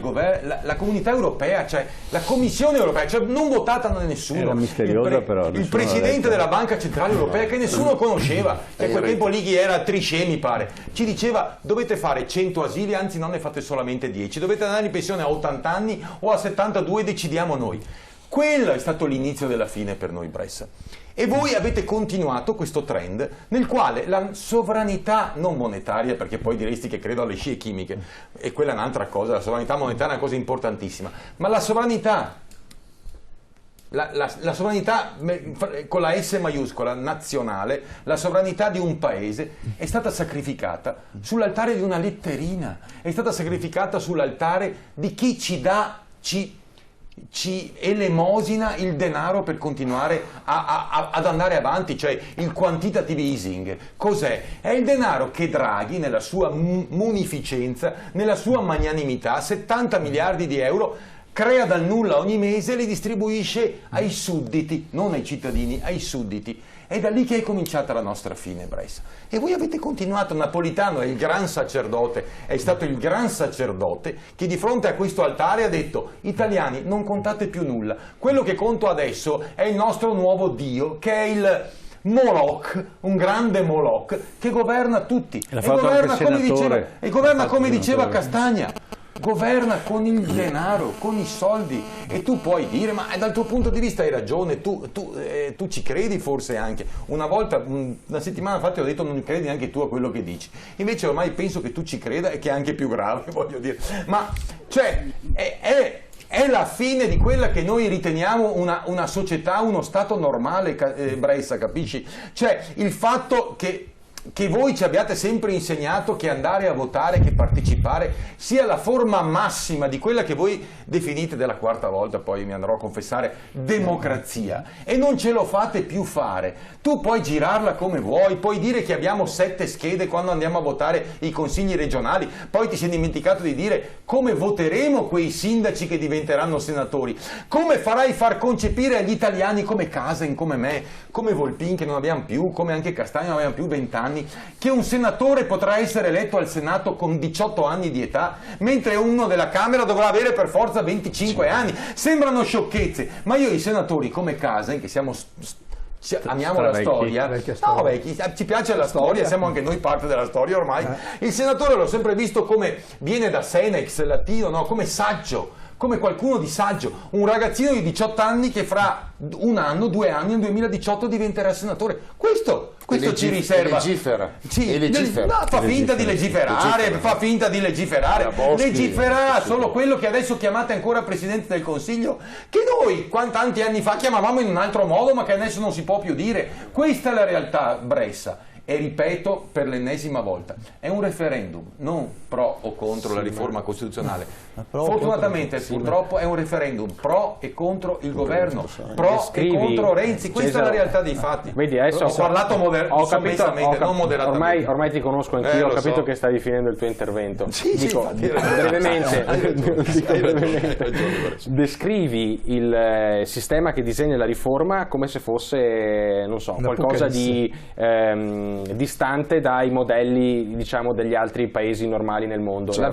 la Comunità Europea, cioè la Commissione Europea, cioè non votata da nessuno, era misteriosa, però il Presidente della Banca Centrale Europea, che nessuno conosceva, che a quel tempo lì chi era, Trichet mi pare, ci diceva: dovete fare 100 asili, anzi non ne fate solamente 10, dovete andare in pensione a 80 anni o a 72, decidiamo noi. Quello è stato l'inizio della fine per noi Bressa. E voi avete continuato questo trend nel quale la sovranità non monetaria, perché poi diresti che credo alle scie chimiche, e quella è un'altra cosa, la sovranità monetaria è una cosa importantissima, ma la sovranità con la S maiuscola, nazionale, la sovranità di un paese è stata sacrificata sull'altare di una letterina, è stata sacrificata sull'altare di chi ci elemosina il denaro per continuare ad andare avanti, cioè il quantitative easing. Cos'è? È il denaro che Draghi, nella sua munificenza, nella sua magnanimità, 70 miliardi di euro, crea dal nulla ogni mese e li distribuisce ai sudditi, non ai cittadini, ai sudditi. È da lì che è cominciata la nostra fine, Bressa. E voi avete continuato. Napolitano è il gran sacerdote, è stato il gran sacerdote che di fronte a questo altare ha detto: italiani, non contate più nulla, quello che conto adesso è il nostro nuovo Dio, che è il Moloch, un grande Moloch che governa tutti e governa come diceva Castagna. Governa con il denaro, con i soldi, e tu puoi dire: ma dal tuo punto di vista hai ragione, tu ci credi forse anche. Una volta, una settimana fa ti ho detto: non credi neanche tu a quello che dici. Invece ormai penso che tu ci creda, e che è anche più grave, voglio dire. Ma cioè è la fine di quella che noi riteniamo una società, uno stato normale, Bressa, capisci? Cioè il fatto che voi ci abbiate sempre insegnato che andare a votare, che partecipare sia la forma massima di quella che voi definite, della quarta volta poi mi andrò a confessare, democrazia, e non ce lo fate più fare. Tu puoi girarla come vuoi, puoi dire che abbiamo 7 schede quando andiamo a votare i consigli regionali, poi ti sei dimenticato di dire come voteremo quei sindaci che diventeranno senatori, come farai far concepire agli italiani come Casem, come me, come Volpin che non abbiamo più, come anche Castagna non abbiamo più 20 anni, che un senatore potrà essere eletto al Senato con 18 anni di età, mentre uno della Camera dovrà avere per forza 25 anni. Sembrano sciocchezze, ma io i senatori come Casem, che amiamo la storia, no, ci piace la storia, siamo anche noi parte della storia ormai, il senatore l'ho sempre visto come, viene da Senex latino, no? Come saggio, come qualcuno di saggio, un ragazzino di 18 anni che fra un anno, 2 anni, nel 2018 diventerà senatore. Questo ci riserva. Legifera. Sì, fa finta di legiferare, legifererà solo quello che adesso chiamate ancora Presidente del Consiglio, che noi tanti anni fa chiamavamo in un altro modo, ma che adesso non si può più dire. Questa è la realtà, Bressa. E ripeto per l'ennesima volta, è un referendum, non pro o contro la riforma costituzionale. Fortunatamente purtroppo è un referendum pro e contro il governo, pro e contro Renzi, questa è la realtà dei fatti. Vedi, adesso ho parlato sommessamente, non moderatamente. Ormai ti conosco anch'io, ho capito che stavi finendo il tuo intervento. Dico brevemente, descrivi il sistema che disegna la riforma come se fosse, non so, qualcosa di distante dai modelli, diciamo, degli altri paesi normali nel mondo. Certo,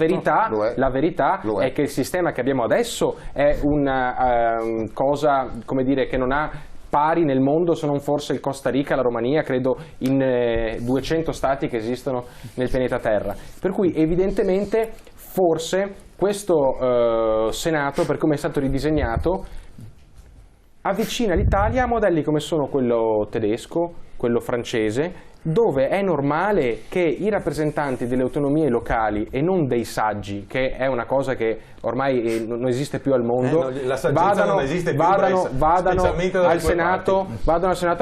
la verità è che il sistema che abbiamo adesso è una cosa, come dire, che non ha pari nel mondo, se non forse il Costa Rica, la Romania, credo in 200 stati che esistono nel pianeta Terra. Per cui evidentemente forse questo Senato, per come è stato ridisegnato, avvicina l'Italia a modelli come sono quello tedesco, quello francese, dove è normale che i rappresentanti delle autonomie locali e non dei saggi, che è una cosa che ormai non esiste più al mondo, vadano al Senato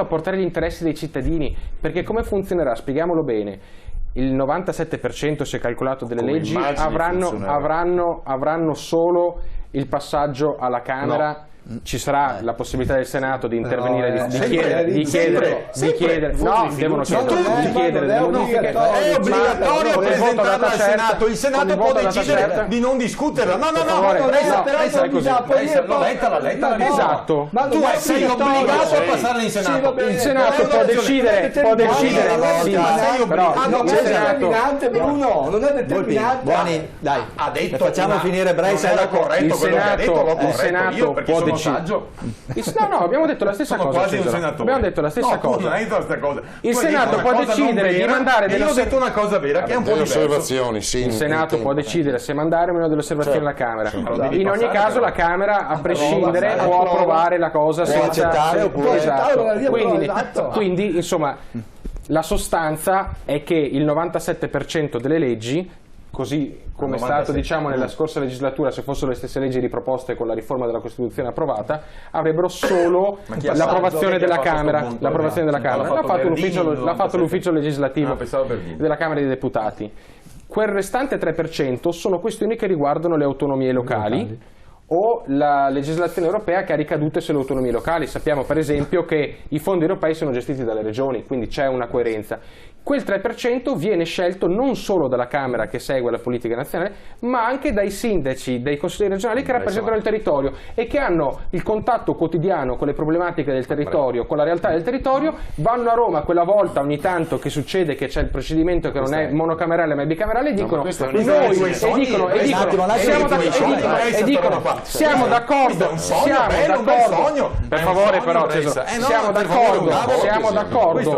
a portare gli interessi dei cittadini, perché come funzionerà? Spieghiamolo bene. Il 97% si è calcolato delle leggi avranno solo il passaggio alla Camera. No. Ci sarà la possibilità del Senato di intervenire, di chiedere, no, devono chiedere delle modifiche. È obbligatorio presentarla al Senato, il Senato può decidere di non discuterla. No, l'ho letta. Esatto. Tu sei obbligato a passarla in Senato. Il Senato può decidere. Non è determinante, Bruno, non è determinante. Buoni, dai, ha detto, facciamo finire Brescia. Era corretto quello che ha detto, l'ho corretto io perché sono saggio. No, abbiamo detto la stessa cosa. Quasi un senatore. Abbiamo detto la stessa cosa. Non hai detto la stessa cosa. Il Senato può decidere di mandare delle osservazioni. Io ho detto una cosa vera che è un po' osservazioni, sì. Il Senato può decidere se mandare o meno delle osservazioni alla Camera. In ogni caso la Camera, a prescindere, può approvare la cosa senza accettare oppure. Quindi, insomma, la sostanza è che il 97% delle leggi, così come è stato, diciamo, nella scorsa legislatura, se fossero le stesse leggi riproposte con la riforma della Costituzione approvata, avrebbero solo l'approvazione della Camera. L'approvazione della Camera l'ha fatto l'ufficio legislativo della Camera dei Deputati. Quel restante 3% sono questioni che riguardano le autonomie locali o la legislazione europea che ha ricadute sulle autonomie locali. Sappiamo per esempio che i fondi europei sono gestiti dalle regioni, quindi c'è una coerenza. Quel 3% viene scelto non solo dalla Camera che segue la politica nazionale, ma anche dai sindaci, dei consigli regionali che rappresentano il territorio e che hanno il contatto quotidiano con le problematiche del territorio, con la realtà del territorio, vanno a Roma quella volta ogni tanto che succede che c'è il procedimento che non è monocamerale ma è bicamerale e dicono siamo d'accordo, per favore però siamo d'accordo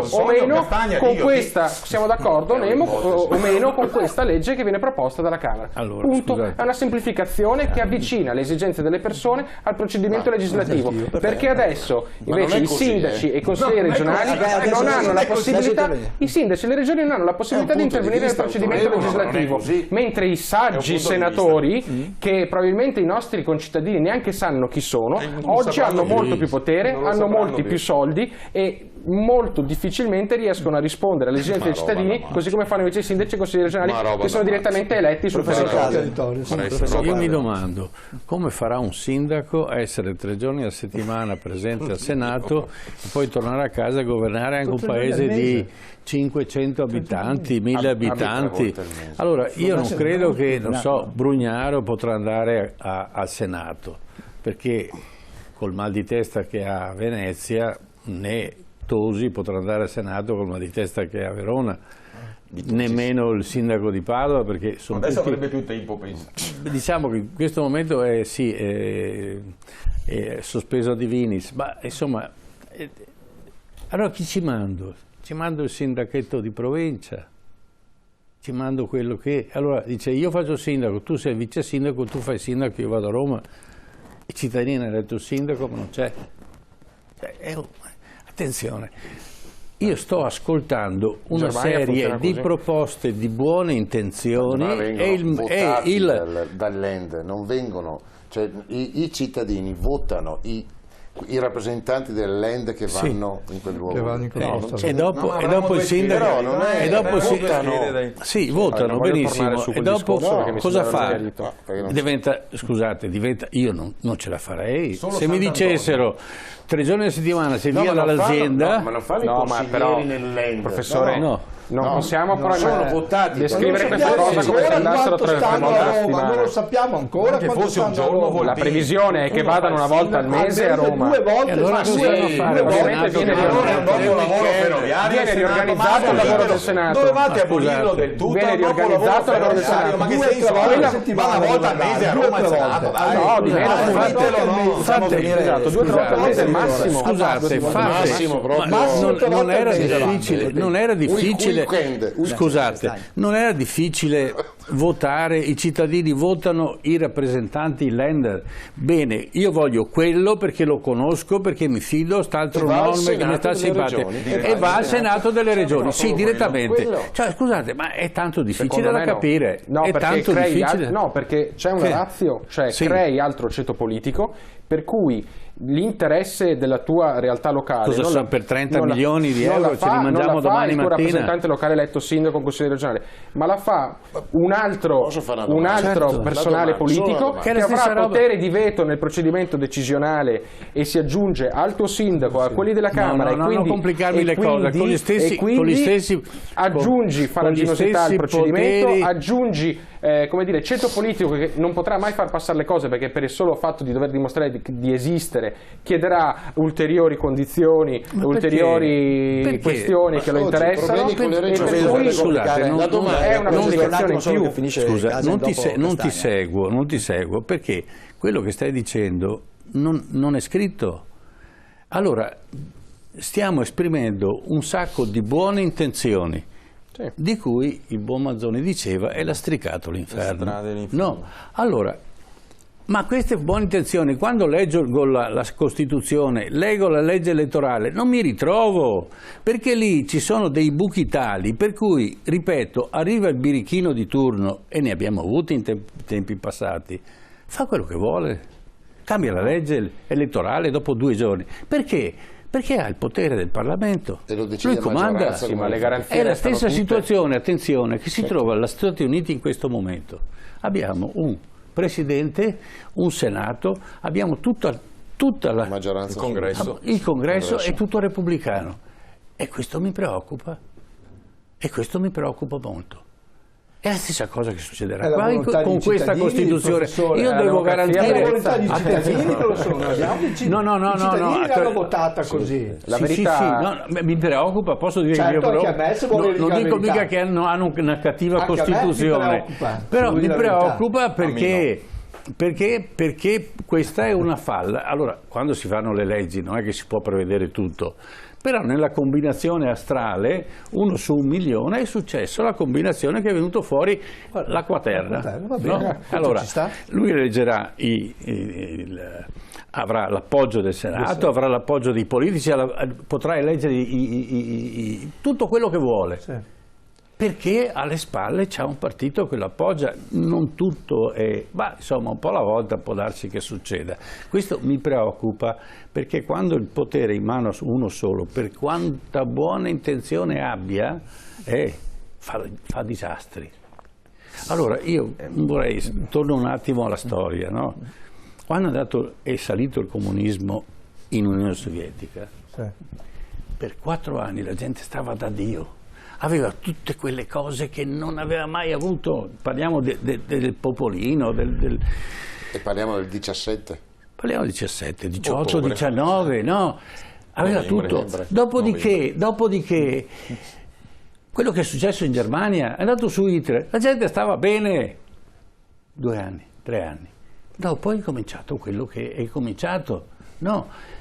o meno con questa siamo d'accordo o meno con questa legge che viene proposta dalla Camera. Allora, punto. È una semplificazione che avvicina le esigenze delle persone al procedimento legislativo, perché adesso invece i sindaci e i consiglieri regionali non hanno la possibilità, i sindaci e le regioni non hanno la possibilità di intervenire nel procedimento legislativo, mentre i saggi senatori, che probabilmente i nostri concittadini neanche sanno chi sono, oggi hanno molto più potere, hanno molti più soldi e molto difficilmente riescono a rispondere alle esigenze dei cittadini, così come fanno invece i sindaci e i consigli regionali che sono direttamente eletti sul territorio. Io mi domando come farà un sindaco a essere 3 giorni a settimana presente al Senato e poi tornare a casa a governare anche un paese di 500 abitanti, 1000 abitanti. Allora io non credo che, non so, Brugnaro potrà andare al Senato, perché col mal di testa che ha a Venezia, né Tosi potrà andare al Senato col mal di testa che ha a Verona, nemmeno il sindaco di Padova, perché sono adesso tutti, avrebbe più tempo, penso. Diciamo che in questo momento è sospeso a divinis, ma insomma, allora chi ci mando? Ci mando il sindachetto di provincia, ci mando quello che... Allora dice, io faccio sindaco, tu sei vice sindaco, tu fai sindaco, io vado a Roma, i cittadini hanno eletto il sindaco, ma non c'è. Attenzione, io sto ascoltando una serie di proposte di buone intenzioni dall'Ende, non vengono, cioè i cittadini votano i i rappresentanti delle land che vanno in quel luogo. E dopo il sindaco votano benissimo, e dopo cosa fa? Io non ce la farei se mi dicessero 3 giorni a settimana se via dall'azienda. Ma non fanno i consiglieri nel land, professore. Non possiamo però sono votati, descrivere questa cosa come se andassero 3 volte a settimana. Non lo sappiamo ancora. Che fosse un giorno, la previsione è che vadano una volta al mese a Roma. 2 volte. Allora viene riorganizzato il lavoro del Senato. Dovevate abolirlo del tutto. Viene riorganizzato il lavoro del Senato. Ma che senso ha una volta al mese a Roma al Senato? No, di meno. Esatto, 2 o 3 volte al mese è il massimo. Scusate, non era difficile. Scusate, non era difficile votare, i cittadini votano i rappresentanti lender. Bene, io voglio quello perché lo conosco, perché mi fido, st'altro norme che mi sta simpatico, e va al Senato delle Regioni, sì, direttamente. Cioè, scusate, ma è tanto difficile da capire. No, è tanto difficile. No, perché c'è una ratio, cioè crei altro ceto politico, per cui l'interesse della tua realtà locale per 30 milioni di euro ce li mangiamo domani mattina. Il tuo rappresentante locale eletto sindaco, consigliere regionale, ma la fa un altro personale politico che avrà potere di veto nel procedimento decisionale e si aggiunge al tuo sindaco, a quelli della Camera, non complicarmi le cose, con gli stessi aggiungi farraginosità al procedimento, aggiungi ceto politico che non potrà mai far passare le cose, perché per il solo fatto di dover dimostrare di esistere chiederà ulteriori condizioni, ulteriori questioni che lo interessano, è una complicazione in più. Scusa, non ti seguo, perché quello che stai dicendo non è scritto. Allora, stiamo esprimendo un sacco di buone intenzioni, di cui il buon Mazzoni diceva è lastricato l'inferno. No, allora, ma queste buone intenzioni, quando leggo la Costituzione, leggo la legge elettorale, non mi ritrovo, perché lì ci sono dei buchi tali per cui, ripeto, arriva il birichino di turno, e ne abbiamo avuti in tempi passati, fa quello che vuole, cambia la legge elettorale dopo 2 giorni. Perché? Perché ha il potere del Parlamento, e lo decide lui comanda. Ma le garanzie è la stessa situazione, attenzione, che si trova agli Stati Uniti in questo momento. Abbiamo un Presidente, un Senato, abbiamo tutta la maggioranza, il Congresso è tutto repubblicano, e questo mi preoccupa, molto. È la stessa cosa che succederà qua con questa Costituzione. Io devo garantire la volontà dei cittadini che lo sono. I cittadini l'hanno votata così. La verità mi preoccupa, posso dire che non dico mica che hanno una cattiva Costituzione, però mi preoccupa perché questa è una falla. Allora, quando si fanno le leggi non è che si può prevedere tutto, però nella combinazione astrale 1 su 1 milione è successo la combinazione che è venuto fuori l'Acquaterra. Allora, lui eleggerà avrà l'appoggio del Senato, avrà l'appoggio dei politici, potrà eleggere tutto quello che vuole. Perché alle spalle c'è un partito che lo appoggia, non tutto è, insomma, un po' alla volta può darsi che succeda. Questo mi preoccupa, perché quando il potere è in mano a uno solo, per quanta buona intenzione abbia, fa disastri. Allora io torno un attimo alla storia, no? Quando è salito il comunismo in Unione Sovietica, per 4 anni la gente stava da Dio. Aveva tutte quelle cose che non aveva mai avuto. Parliamo del popolino. E parliamo del 17. Parliamo del 17, 18, 19, no? Aveva tutto. Dopodiché, quello che è successo in Germania è andato su Hitler. La gente stava bene 2 anni, 3 anni. Dopo è cominciato quello che è cominciato. No.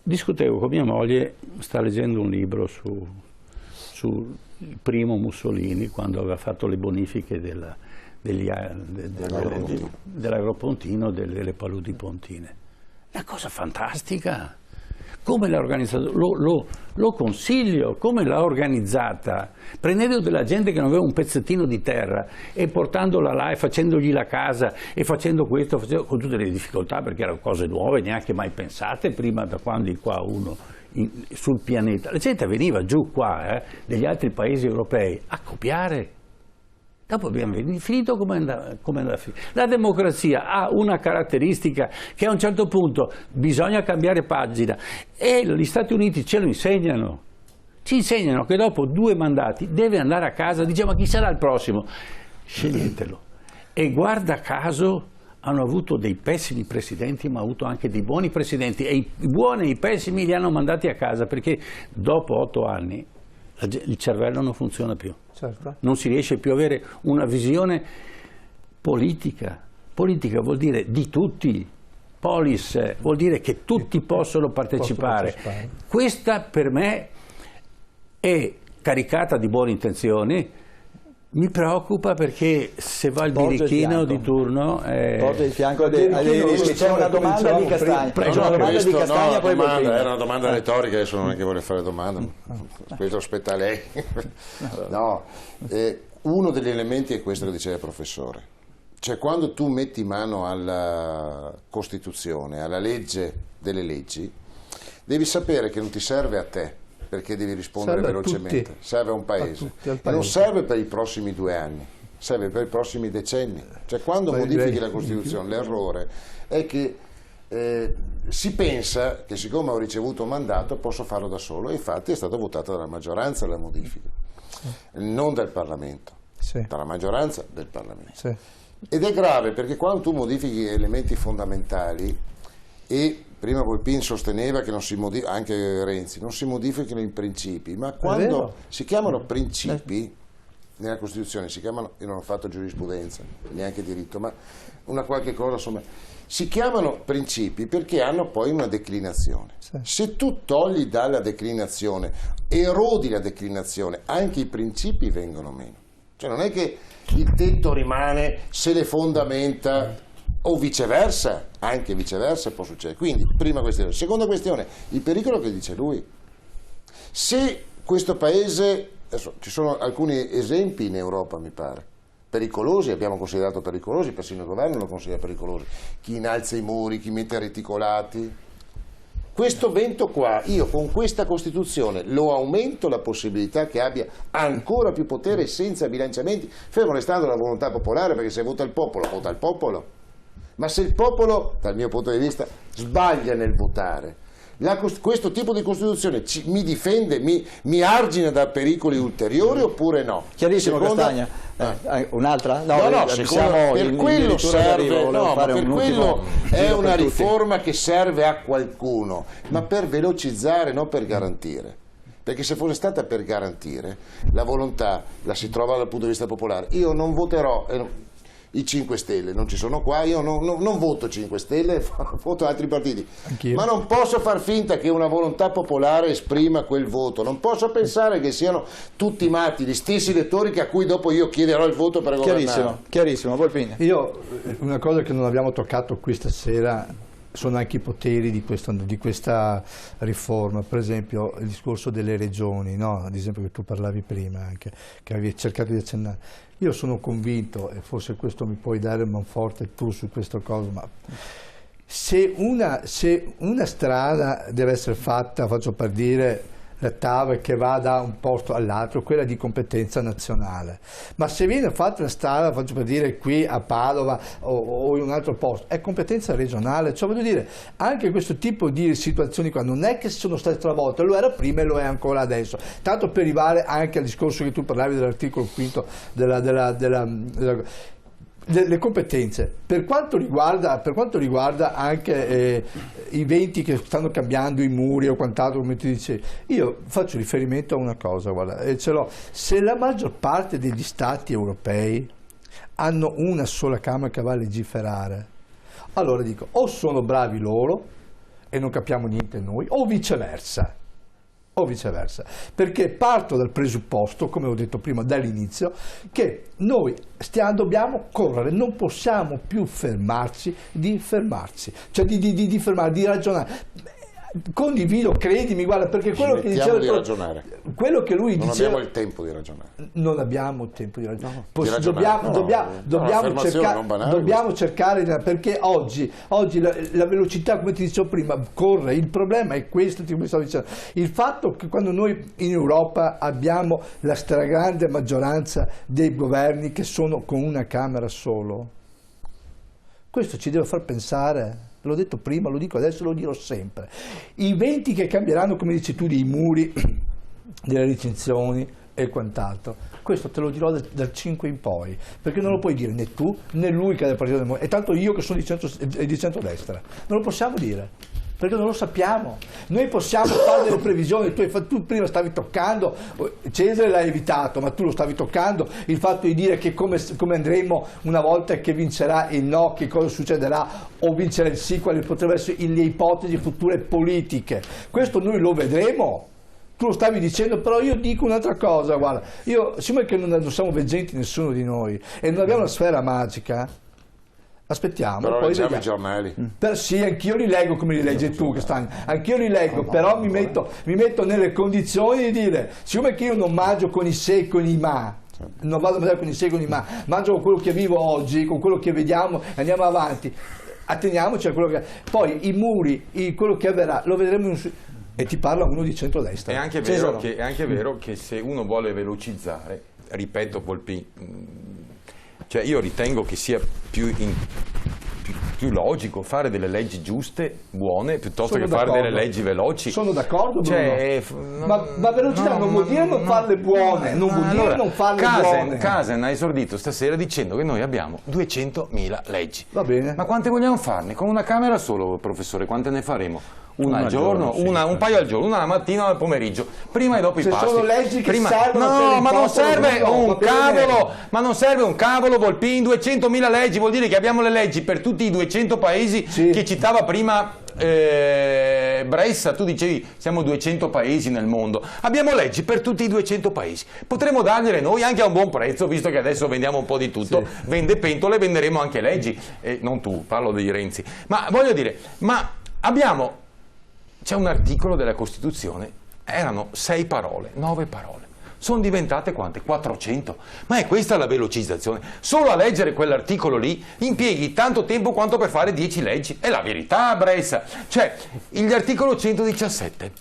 Discutevo con mia moglie, sta leggendo un libro sul primo Mussolini, quando aveva fatto le bonifiche dell'agropontino, delle paludi pontine. Una cosa fantastica. come l'ha organizzata, lo consiglio, come l'ha organizzata, prendendo della gente che non aveva un pezzettino di terra e portandola là e facendogli la casa e facendo questo, con tutte le difficoltà, perché erano cose nuove, neanche mai pensate prima, da quando qua uno sul pianeta. La gente veniva giù qua, degli altri paesi europei, a copiare. Dopo abbiamo finito come andava a finire. La democrazia ha una caratteristica che a un certo punto bisogna cambiare pagina e gli Stati Uniti ce lo insegnano. Ci insegnano che dopo 2 mandati deve andare a casa, dice ma chi sarà il prossimo? Sceglietelo. E guarda caso hanno avuto dei pessimi presidenti, ma hanno avuto anche dei buoni presidenti e i buoni e i pessimi li hanno mandati a casa perché dopo 8 anni il cervello non funziona più. Certo. Non si riesce più ad avere una visione politica. Politica vuol dire di tutti, polis vuol dire che tutti possono partecipare. Questa per me è caricata di buone intenzioni. Mi preoccupa perché se va il birichino di turno... Porta il fianco c'è una domanda di Castagna. Era una domanda retorica, adesso non è che vuole fare domanda, questo aspetta lei. No, uno degli elementi è questo che diceva il professore, cioè quando tu metti mano alla Costituzione, alla legge delle leggi, devi sapere che non ti serve a te, perché devi rispondere velocemente, serve a un paese, e non serve per i prossimi 2 anni, serve per i prossimi decenni. Cioè quando modifichi la Costituzione l'errore è che si pensa che siccome ho ricevuto un mandato posso farlo da solo, e infatti è stata votata dalla maggioranza la modifica, non dal Parlamento, dalla maggioranza del Parlamento. Ed è grave perché quando tu modifichi elementi fondamentali, e prima Volpin sosteneva che non si modifica, anche Renzi, non si modificano i principi, ma quando si chiamano principi nella Costituzione, si chiamano, io non ho fatto giurisprudenza, neanche diritto, ma una qualche cosa, insomma, si chiamano principi perché hanno poi una declinazione. Se tu togli dalla declinazione, erodi la declinazione, anche i principi vengono meno. Cioè non è che il tetto rimane se le fondamenta, o viceversa, anche viceversa può succedere. Quindi, prima questione. Seconda questione, il pericolo che dice lui. Se questo paese, adesso, ci sono alcuni esempi in Europa, mi pare, pericolosi, abbiamo considerato pericolosi, persino il governo lo considera pericolosi, chi innalza i muri, chi mette reticolati. Questo vento qua, io con questa Costituzione lo aumento la possibilità che abbia ancora più potere senza bilanciamenti, fermo restando la volontà popolare, perché se vota il popolo. Ma se il popolo, dal mio punto di vista, sbaglia nel votare, questo tipo di Costituzione mi difende, mi argina da pericoli ulteriori oppure no? Chiarissimo, Castagna. Un'altra? No, per quello serve, è una riforma che serve a qualcuno, ma per velocizzare, non per garantire. Perché se fosse stata per garantire, la volontà la si trova dal punto di vista popolare. Io non voterò... I 5 Stelle non ci sono qua, io non voto 5 Stelle, voto altri partiti. Anch'io. Ma non posso far finta che una volontà popolare esprima quel voto, non posso pensare che siano tutti matti, gli stessi elettori a cui dopo io chiederò il voto per governare. Chiarissimo, Volpin. Io, una cosa che non abbiamo toccato qui stasera sono anche i poteri di questa riforma, per esempio il discorso delle regioni, no? Ad esempio che tu parlavi prima anche, che avevi cercato di accennare. Io sono convinto, e forse questo mi puoi dare manforte tu su questa cosa, ma se una strada deve essere fatta, faccio per dire, la TAV che va da un posto all'altro, quella di competenza nazionale, ma se viene fatta una strada, faccio per dire, qui a Padova o in un altro posto, è competenza regionale. Cioè voglio dire, anche questo tipo di situazioni qua non è che sono state travolte, lo era prima e lo è ancora adesso. Tanto per arrivare anche al discorso che tu parlavi dell'articolo 5 delle competenze, per quanto riguarda anche i venti che stanno cambiando i muri o quant'altro, come ti dicevi, io faccio riferimento a una cosa, guarda, se la maggior parte degli stati europei hanno una sola Camera che va a legiferare, allora dico, o sono bravi loro e non capiamo niente noi, o viceversa, perché parto dal presupposto, come ho detto prima dall'inizio, che noi dobbiamo correre, non possiamo più fermarci, cioè di ragionare. condivido, credimi, guarda, perché quello che diceva di ragionare. Quello che lui non diceva, abbiamo il tempo di ragionare. Non abbiamo il tempo di ragionare. Dobbiamo cercare, perché oggi la velocità, come ti dicevo prima, corre. Il problema è questo, come stavo dicendo, il fatto che quando noi in Europa abbiamo la stragrande maggioranza dei governi che sono con una Camera solo, questo ci deve far pensare. L'ho detto prima, lo dico adesso, lo dirò sempre. I venti che cambieranno, come dici tu, dei muri, delle recinzioni e quant'altro, questo te lo dirò dal 5 in poi, perché non lo puoi dire né tu né lui che è del Partito Democratico, e tanto io che sono di centrodestra, non lo possiamo dire. Perché non lo sappiamo. Noi possiamo fare delle previsioni, tu prima stavi toccando, Cesare l'ha evitato, ma tu lo stavi toccando, il fatto di dire che come andremo una volta che vincerà il no, che cosa succederà, o vincerà il sì, quali potrebbero essere le ipotesi future politiche. Questo noi lo vedremo. Tu lo stavi dicendo, però io dico un'altra cosa, guarda, siccome che non siamo veggenti nessuno di noi e non abbiamo una sfera magica, aspettiamo. Però poi leggiamo i giornali. Sì, anch'io li leggo come li leggi tu, Castagna. Anch'io li leggo, però mi metto nelle condizioni di dire, siccome che io non mangio con i se e con i ma, non vado a mangiare con i se e con i ma, mangio con quello che vivo oggi, con quello che vediamo, andiamo avanti, atteniamoci a quello che... Poi i muri, quello che avverrà, lo vedremo e ti parla uno di centrodestra. È anche vero che se uno vuole velocizzare, ripeto, cioè io ritengo che sia più logico fare delle leggi giuste, buone, piuttosto che fare delle leggi veloci. Sono d'accordo, cioè, ma velocità non vuol dire non farle buone, non vuol dire non farle buone. Casen ha esordito stasera dicendo che noi abbiamo 200.000 leggi. Va bene. Ma quante vogliamo farne? Con una Camera solo, professore, quante ne faremo? Una al giorno, un paio al giorno, una la mattina e una al pomeriggio, prima e dopo i pasti. Sono leggi che servono no, ma non serve un cavolo, ma non serve un cavolo, Volpin, 200.000 leggi, vuol dire che abbiamo le leggi per tutti i 200 paesi che citava prima Bressa, tu dicevi siamo 200 paesi nel mondo, abbiamo leggi per tutti i 200 paesi, potremmo dargliele noi anche a un buon prezzo, visto che adesso vendiamo un po' di tutto, vende pentole, venderemo anche leggi, non tu, parlo di Renzi, ma voglio dire, c'è un articolo della Costituzione, erano 6 parole, 9 parole, sono diventate quante? 400. Ma è questa la velocizzazione? Solo a leggere quell'articolo lì impieghi tanto tempo quanto per fare 10 leggi. È la verità, Bressa. Cioè, l'articolo 117.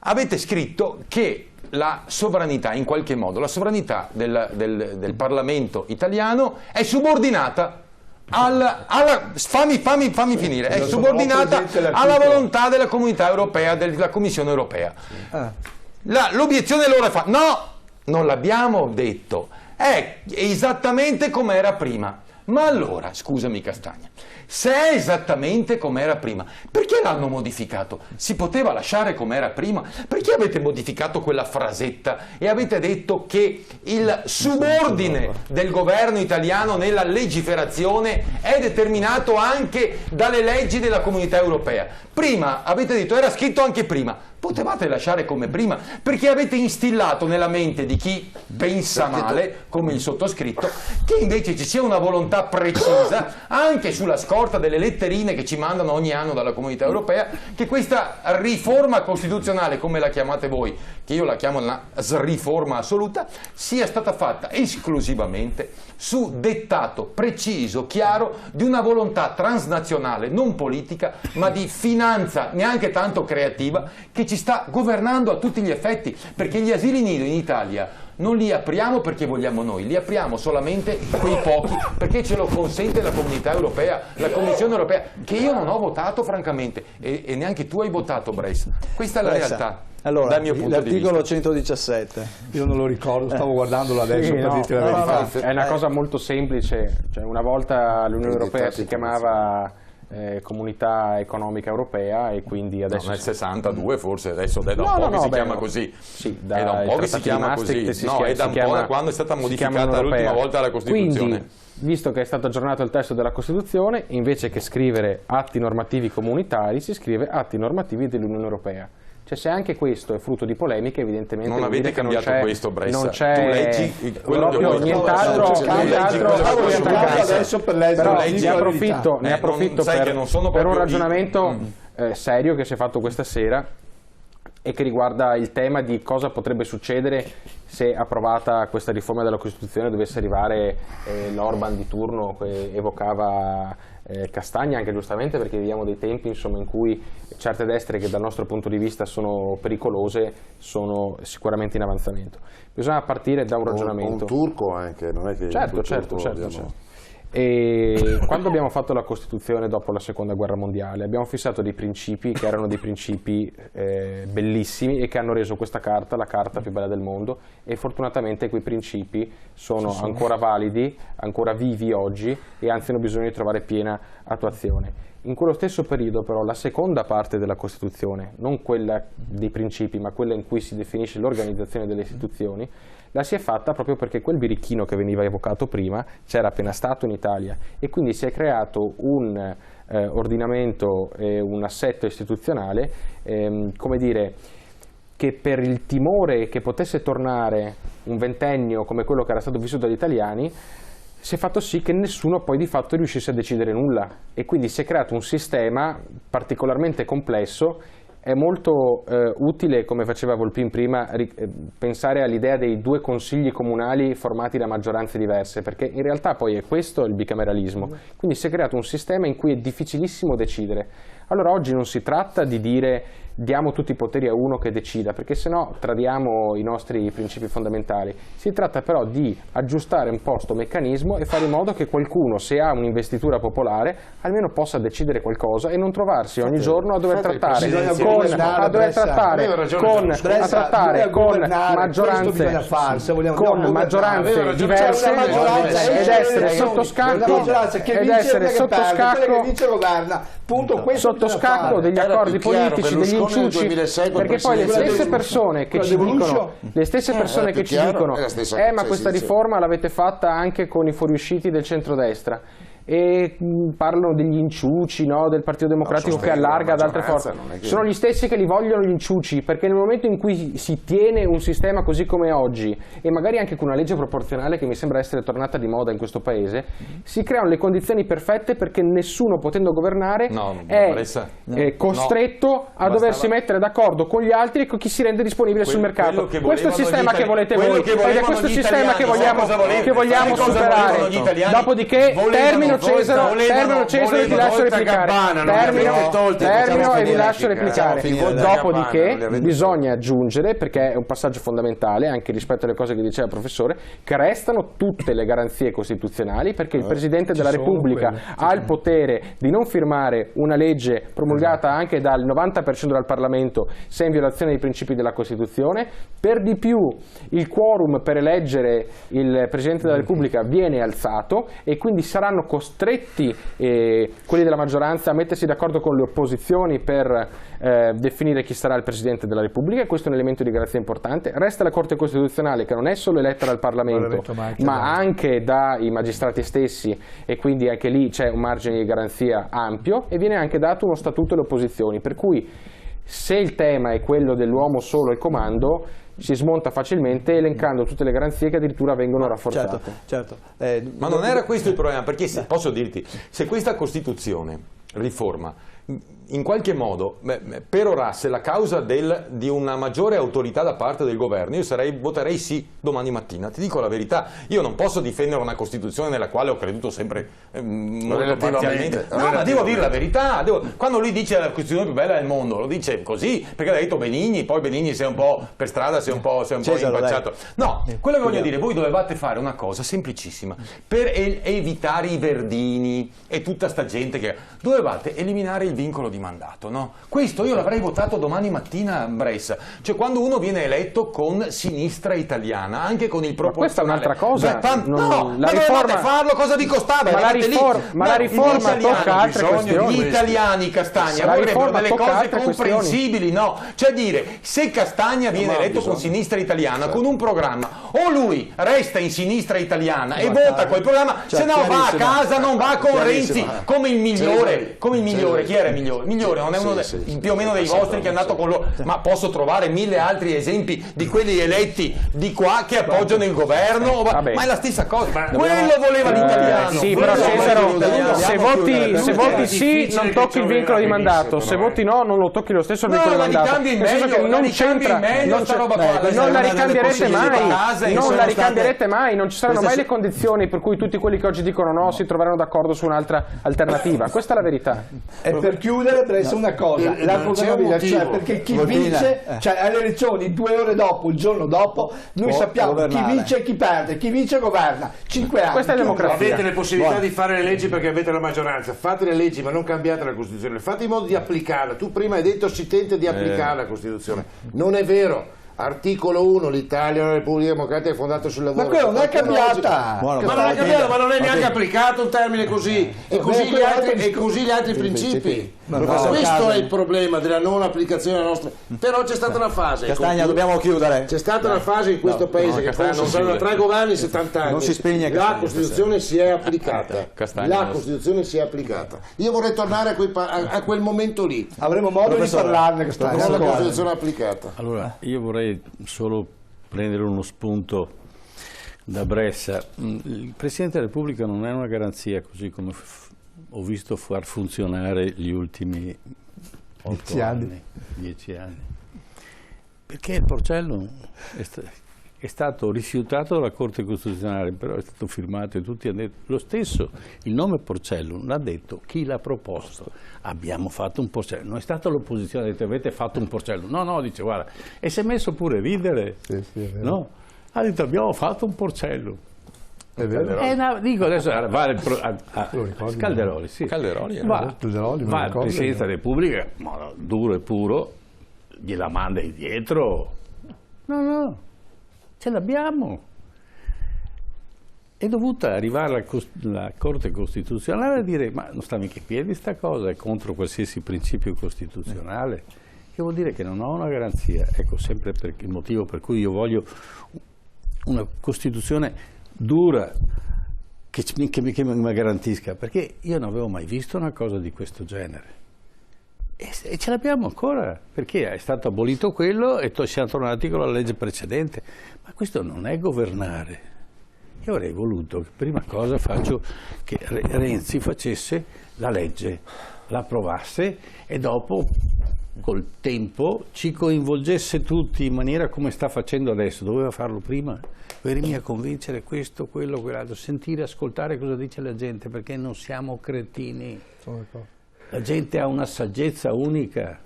Avete scritto che la sovranità, in qualche modo, la sovranità del Parlamento italiano è subordinata fammi finire, è subordinata alla volontà della Comunità Europea, della Commissione Europea. L'obiezione loro è no, non l'abbiamo detto, è esattamente come era prima. Ma allora, scusami Castagna, se è esattamente come era prima, perché l'hanno modificato? Si poteva lasciare come era prima? Perché avete modificato quella frasetta e avete detto che il subordine del governo italiano nella legiferazione è determinato anche dalle leggi della Comunità Europea? Prima avete detto, era scritto anche prima, potevate lasciare come prima, perché avete instillato nella mente di chi pensa male, come il sottoscritto, che invece ci sia una volontà precisa, anche sulla scorta delle letterine che ci mandano ogni anno dalla Comunità Europea, che questa riforma costituzionale, come la chiamate voi, che io la chiamo una riforma assoluta, sia stata fatta esclusivamente su dettato preciso, chiaro, di una volontà transnazionale, non politica, ma di finanza, neanche tanto creativa, che ci sta governando a tutti gli effetti, perché gli asili nido in Italia non li apriamo perché vogliamo noi, li apriamo solamente quei pochi perché ce lo consente la Comunità Europea, la Commissione Europea, che io non ho votato francamente e neanche tu hai votato, Bressa. Questa è la realtà. Allora, dal mio punto di vista. L'articolo 117. Io non lo ricordo, stavo guardandolo adesso per dirti la verità. È una cosa molto semplice, cioè, una volta l'Unione Europea si chiamava Comunità Economica Europea e quindi adesso... nel 62 forse, adesso è da un po' che si chiama così. Sì, è da un po' che si chiama così. È da un po' da quando è stata modificata l'ultima volta la Costituzione. Quindi, visto che è stato aggiornato il testo della Costituzione, invece che scrivere atti normativi comunitari, si scrive atti normativi dell'Unione Europea. Cioè, se anche questo è frutto di polemiche, evidentemente non avete cambiato questo, Bressa. Non c'è tu leggi quello che nient'altro adesso per leggere. Ne approfitto per un ragionamento serio che si è fatto questa sera e che riguarda il tema di cosa potrebbe succedere se approvata questa riforma della Costituzione dovesse arrivare l'Orban di turno che evocava Castagna, anche giustamente perché viviamo dei tempi insomma, in cui certe destre che dal nostro punto di vista sono pericolose sono sicuramente in avanzamento. Bisogna partire da un ragionamento. Un turco anche, non è che certo. E quando abbiamo fatto la Costituzione dopo la Seconda Guerra Mondiale abbiamo fissato dei principi che erano dei principi bellissimi e che hanno reso questa carta la carta più bella del mondo, e fortunatamente quei principi sono ancora validi, ancora vivi oggi, e anzi hanno bisogno di trovare piena attuazione. In quello stesso periodo però la seconda parte della Costituzione, non quella dei principi ma quella in cui si definisce l'organizzazione delle istituzioni, la si è fatta proprio perché quel birichino che veniva evocato prima c'era appena stato in Italia, e quindi si è creato un ordinamento e un assetto istituzionale, come dire, che per il timore che potesse tornare un ventennio come quello che era stato vissuto dagli italiani, si è fatto sì che nessuno poi di fatto riuscisse a decidere nulla, e quindi si è creato un sistema particolarmente complesso. È molto utile, come faceva Volpin prima, pensare all'idea dei due consigli comunali formati da maggioranze diverse, perché in realtà poi è questo il bicameralismo. Quindi si è creato un sistema in cui è difficilissimo decidere. Allora oggi non si tratta di dire diamo tutti i poteri a uno che decida, perché sennò tradiamo i nostri principi fondamentali. Si tratta però di aggiustare un po' questo meccanismo e fare in modo che qualcuno, se ha un'investitura popolare, almeno possa decidere qualcosa e non trovarsi ogni giorno a dover trattare con maggioranze diverse ed essere sotto scacco degli accordi politici, degli inciuci, perché poi le stesse persone che ci dicono ma questa riforma l'avete fatta anche con i fuoriusciti del centrodestra, e parlano degli inciuci, no, del Partito Democratico che allarga ad altre forze. Sono gli stessi che li vogliono gli inciuci, perché nel momento in cui si tiene un sistema così come oggi, e magari anche con una legge proporzionale che mi sembra essere tornata di moda in questo paese, si creano le condizioni perfette perché nessuno, potendo governare, è costretto a doversi mettere d'accordo con gli altri e con chi si rende disponibile sul mercato. Questo è il sistema che volete voi, ed è questo il sistema che vogliamo superare. Dopodiché termino Cesaro e ti lascio replicare. Termino e vi lascio replicare. Dopodiché bisogna aggiungere, perché è un passaggio fondamentale anche rispetto alle cose che diceva il professore, che restano tutte le garanzie costituzionali, perché il Presidente della Repubblica ha il potere di non firmare una legge promulgata anche dal 90% del Parlamento se in violazione dei principi della Costituzione. Per di più il quorum per eleggere il Presidente della Repubblica viene alzato, e quindi saranno costretti quelli della maggioranza a mettersi d'accordo con le opposizioni per definire chi sarà il Presidente della Repubblica, e questo è un elemento di garanzia importante. Resta la Corte Costituzionale, che non è solo eletta dal Parlamento ma anche dai magistrati stessi, e quindi anche lì c'è un margine di garanzia ampio, e viene anche dato uno statuto alle opposizioni, per cui se il tema è quello dell'uomo solo al comando si smonta facilmente, elencando tutte le garanzie che addirittura vengono rafforzate. Certo. Ma non era questo il problema, perché posso dirti, se questa Costituzione riforma in qualche modo perorasse la causa di una maggiore autorità da parte del governo, io voterei sì domani mattina. Ti dico la verità, io non posso difendere una Costituzione nella quale ho creduto sempre molto parzialmente. No, ma devo dire la verità. Quando lui dice la Costituzione più bella del mondo, lo dice così perché l'ha detto Benigni, poi Benigni si è un po' per strada, si è un po' impacciato. No, quello che voglio dire, voi dovevate fare una cosa semplicissima per evitare i Verdini e tutta sta gente che dovevate eliminare il vincolo di mandato, no? Questo io l'avrei votato domani mattina a Brescia, cioè quando uno viene eletto con Sinistra Italiana, anche con il proporzionale. Ma questa è un'altra cosa. La riforma, farlo, cosa vi costava? Ma la riforma tocca altre questioni. Gli italiani, Castagna, vorrebbero delle cose comprensibili, no? Cioè dire, se Castagna viene eletto con Sinistra Italiana, con un programma, o lui resta in Sinistra Italiana e vota quel programma, se no va a casa, non va con Renzi come il migliore. Chi era è migliore? Migliore non è uno più o meno dei vostri che è andato con loro, ma posso trovare 1000 altri esempi di quelli eletti di qua che appoggiano il governo, ma è la stessa cosa. Quello voleva l'italiano. Sì, però se voti sì non tocchi il vincolo di mandato, se voti no non lo tocchi lo stesso il vincolo di mandato. Non c'entra, non la ricambierete mai, non ci saranno mai le condizioni per cui tutti quelli che oggi dicono no si troveranno d'accordo su un'altra alternativa. Questa è la verità. E per chiudere, per essere una cosa, la probabilità, cioè perché chi vince, cioè alle elezioni 2 ore dopo, il giorno dopo, noi sappiamo chi vince e chi perde, chi vince governa, 5 anni. Questa è democrazia. Avete le possibilità di fare le leggi perché avete la maggioranza, fate le leggi ma non cambiate la Costituzione, fate in modo di applicarla. Tu prima hai detto si tenta di applicare la Costituzione, non è vero. Articolo 1, l'Italia è una Repubblica Democratica fondata sul lavoro. Ma quella non è cambiata. Ma non è cambiata, ma non è neanche applicato un termine così. E così gli altri principi. Questo è il problema della non applicazione della nostra. Però c'è stata una fase. Castagna, dobbiamo chiudere. C'è stata una fase in questo paese che sono stati 3 governi in 70 anni. Non si spegne la Costituzione si è applicata. La Costituzione si è applicata. Io vorrei tornare a quel momento lì. Avremo modo di parlarne, Castagna. Con la Costituzione applicata. Allora, io vorrei solo prendere uno spunto da Bressa. Il Presidente della Repubblica non è una garanzia, così come ho visto far funzionare gli ultimi 10 anni. Perché il Porcellum è stato rifiutato dalla Corte Costituzionale, però è stato firmato e tutti hanno detto lo stesso. Il nome Porcellum l'ha detto chi l'ha proposto. Abbiamo fatto un Porcellum. Non è stata l'opposizione che ha detto avete fatto un Porcellum. No, dice guarda, e si è messo pure a ridere. Sì, è vero. No? Ha detto abbiamo fatto un Porcellum. È vero. Dico adesso va a Calderoli, sì. Calderoli va al Presidente della Repubblica, ma duro e puro, gliela manda indietro. No. Ce l'abbiamo. È dovuta arrivare la Corte Costituzionale a dire ma non sta mica in piedi sta cosa, è contro qualsiasi principio costituzionale, che vuol dire che non ho una garanzia. Ecco, sempre il motivo per cui io voglio una Costituzione dura che mi garantisca, perché io non avevo mai visto una cosa di questo genere. E ce l'abbiamo ancora, perché è stato abolito quello e siamo tornati con la legge precedente. Ma questo non è governare. Io avrei voluto che prima cosa che Renzi facesse la legge, l'approvasse e dopo col tempo ci coinvolgesse tutti in maniera come sta facendo adesso. Doveva farlo prima, venirmi a convincere questo, quello, quell'altro, sentire, ascoltare cosa dice la gente, perché non siamo cretini. La gente ha una saggezza unica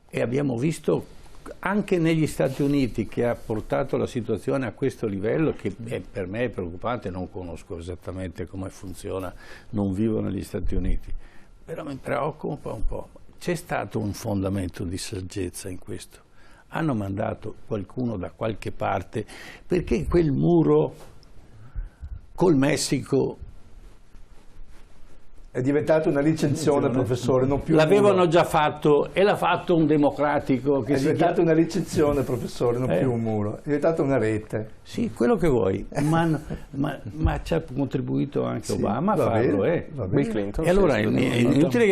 e abbiamo visto anche negli Stati Uniti che ha portato la situazione a questo livello, che per me è preoccupante, non conosco esattamente come funziona, non vivo negli Stati Uniti, però mi preoccupa un po'. C'è stato un fondamento di saggezza in questo. Hanno mandato qualcuno da qualche parte, perché quel muro col Messico è diventato una licenzione, professore, non più. L'avevano già fatto e l'ha fatto un democratico. Che è diventato una licenzione, professore, non più un muro, è diventato una rete. Sì, quello che vuoi, ma ci ha contribuito anche Obama a farlo. Bill Clinton. E allora è inutile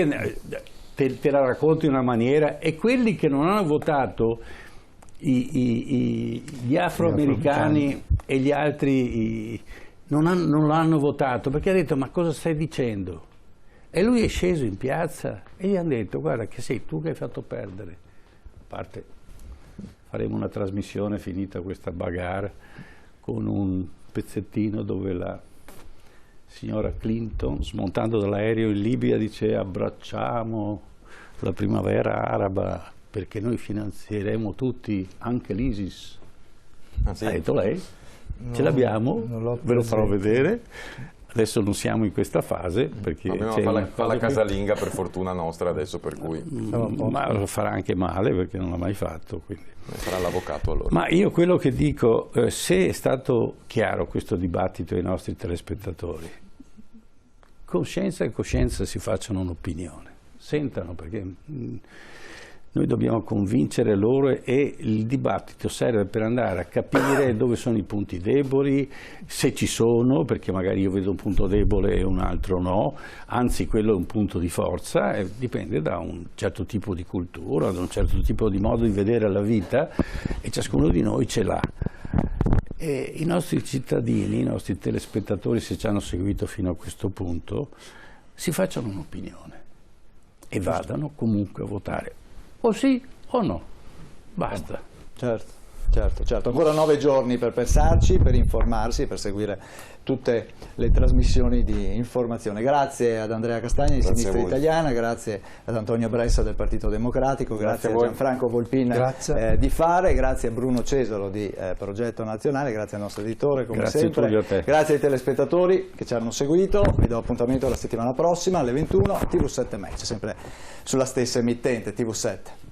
che te la racconti in una maniera, e quelli che non hanno votato, gli afroamericani e gli altri, non l'hanno votato perché ha detto ma cosa stai dicendo? E lui è sceso in piazza e gli hanno detto guarda che sei tu che hai fatto perdere. A parte faremo una trasmissione finita questa bagarre con un pezzettino dove la signora Clinton, smontando dall'aereo in Libia, dice abbracciamo la primavera araba perché noi finanzieremo tutti, anche l'ISIS. Ha detto lei? Ce l'abbiamo, ve lo farò vedere. Adesso non siamo in questa fase perché fa la casalinga per fortuna nostra adesso, per cui ma lo farà anche male perché non l'ha mai fatto, quindi sarà l'avvocato allora. Ma io quello che dico, se è stato chiaro questo dibattito ai nostri telespettatori, coscienza e coscienza si facciano un'opinione, sentano, perché noi dobbiamo convincere loro e il dibattito serve per andare a capire dove sono i punti deboli, se ci sono, perché magari io vedo un punto debole e un altro no, anzi quello è un punto di forza e dipende da un certo tipo di cultura, da un certo tipo di modo di vedere la vita e ciascuno di noi ce l'ha. E i nostri cittadini, i nostri telespettatori, se ci hanno seguito fino a questo punto, si facciano un'opinione e vadano comunque a votare, o sì o no, basta. Certo, ancora 9 giorni per pensarci, per informarsi, per seguire tutte le trasmissioni di informazione. Grazie ad Andrea Castagna di Sinistra Italiana, grazie ad Antonio Bressa del Partito Democratico, grazie a Gianfranco Volpin di Fare, grazie a Bruno Cesaro di Progetto Nazionale, grazie al nostro editore come sempre, grazie ai telespettatori che ci hanno seguito, vi do appuntamento la settimana prossima alle 21 TV7 Match, sempre sulla stessa emittente TV7.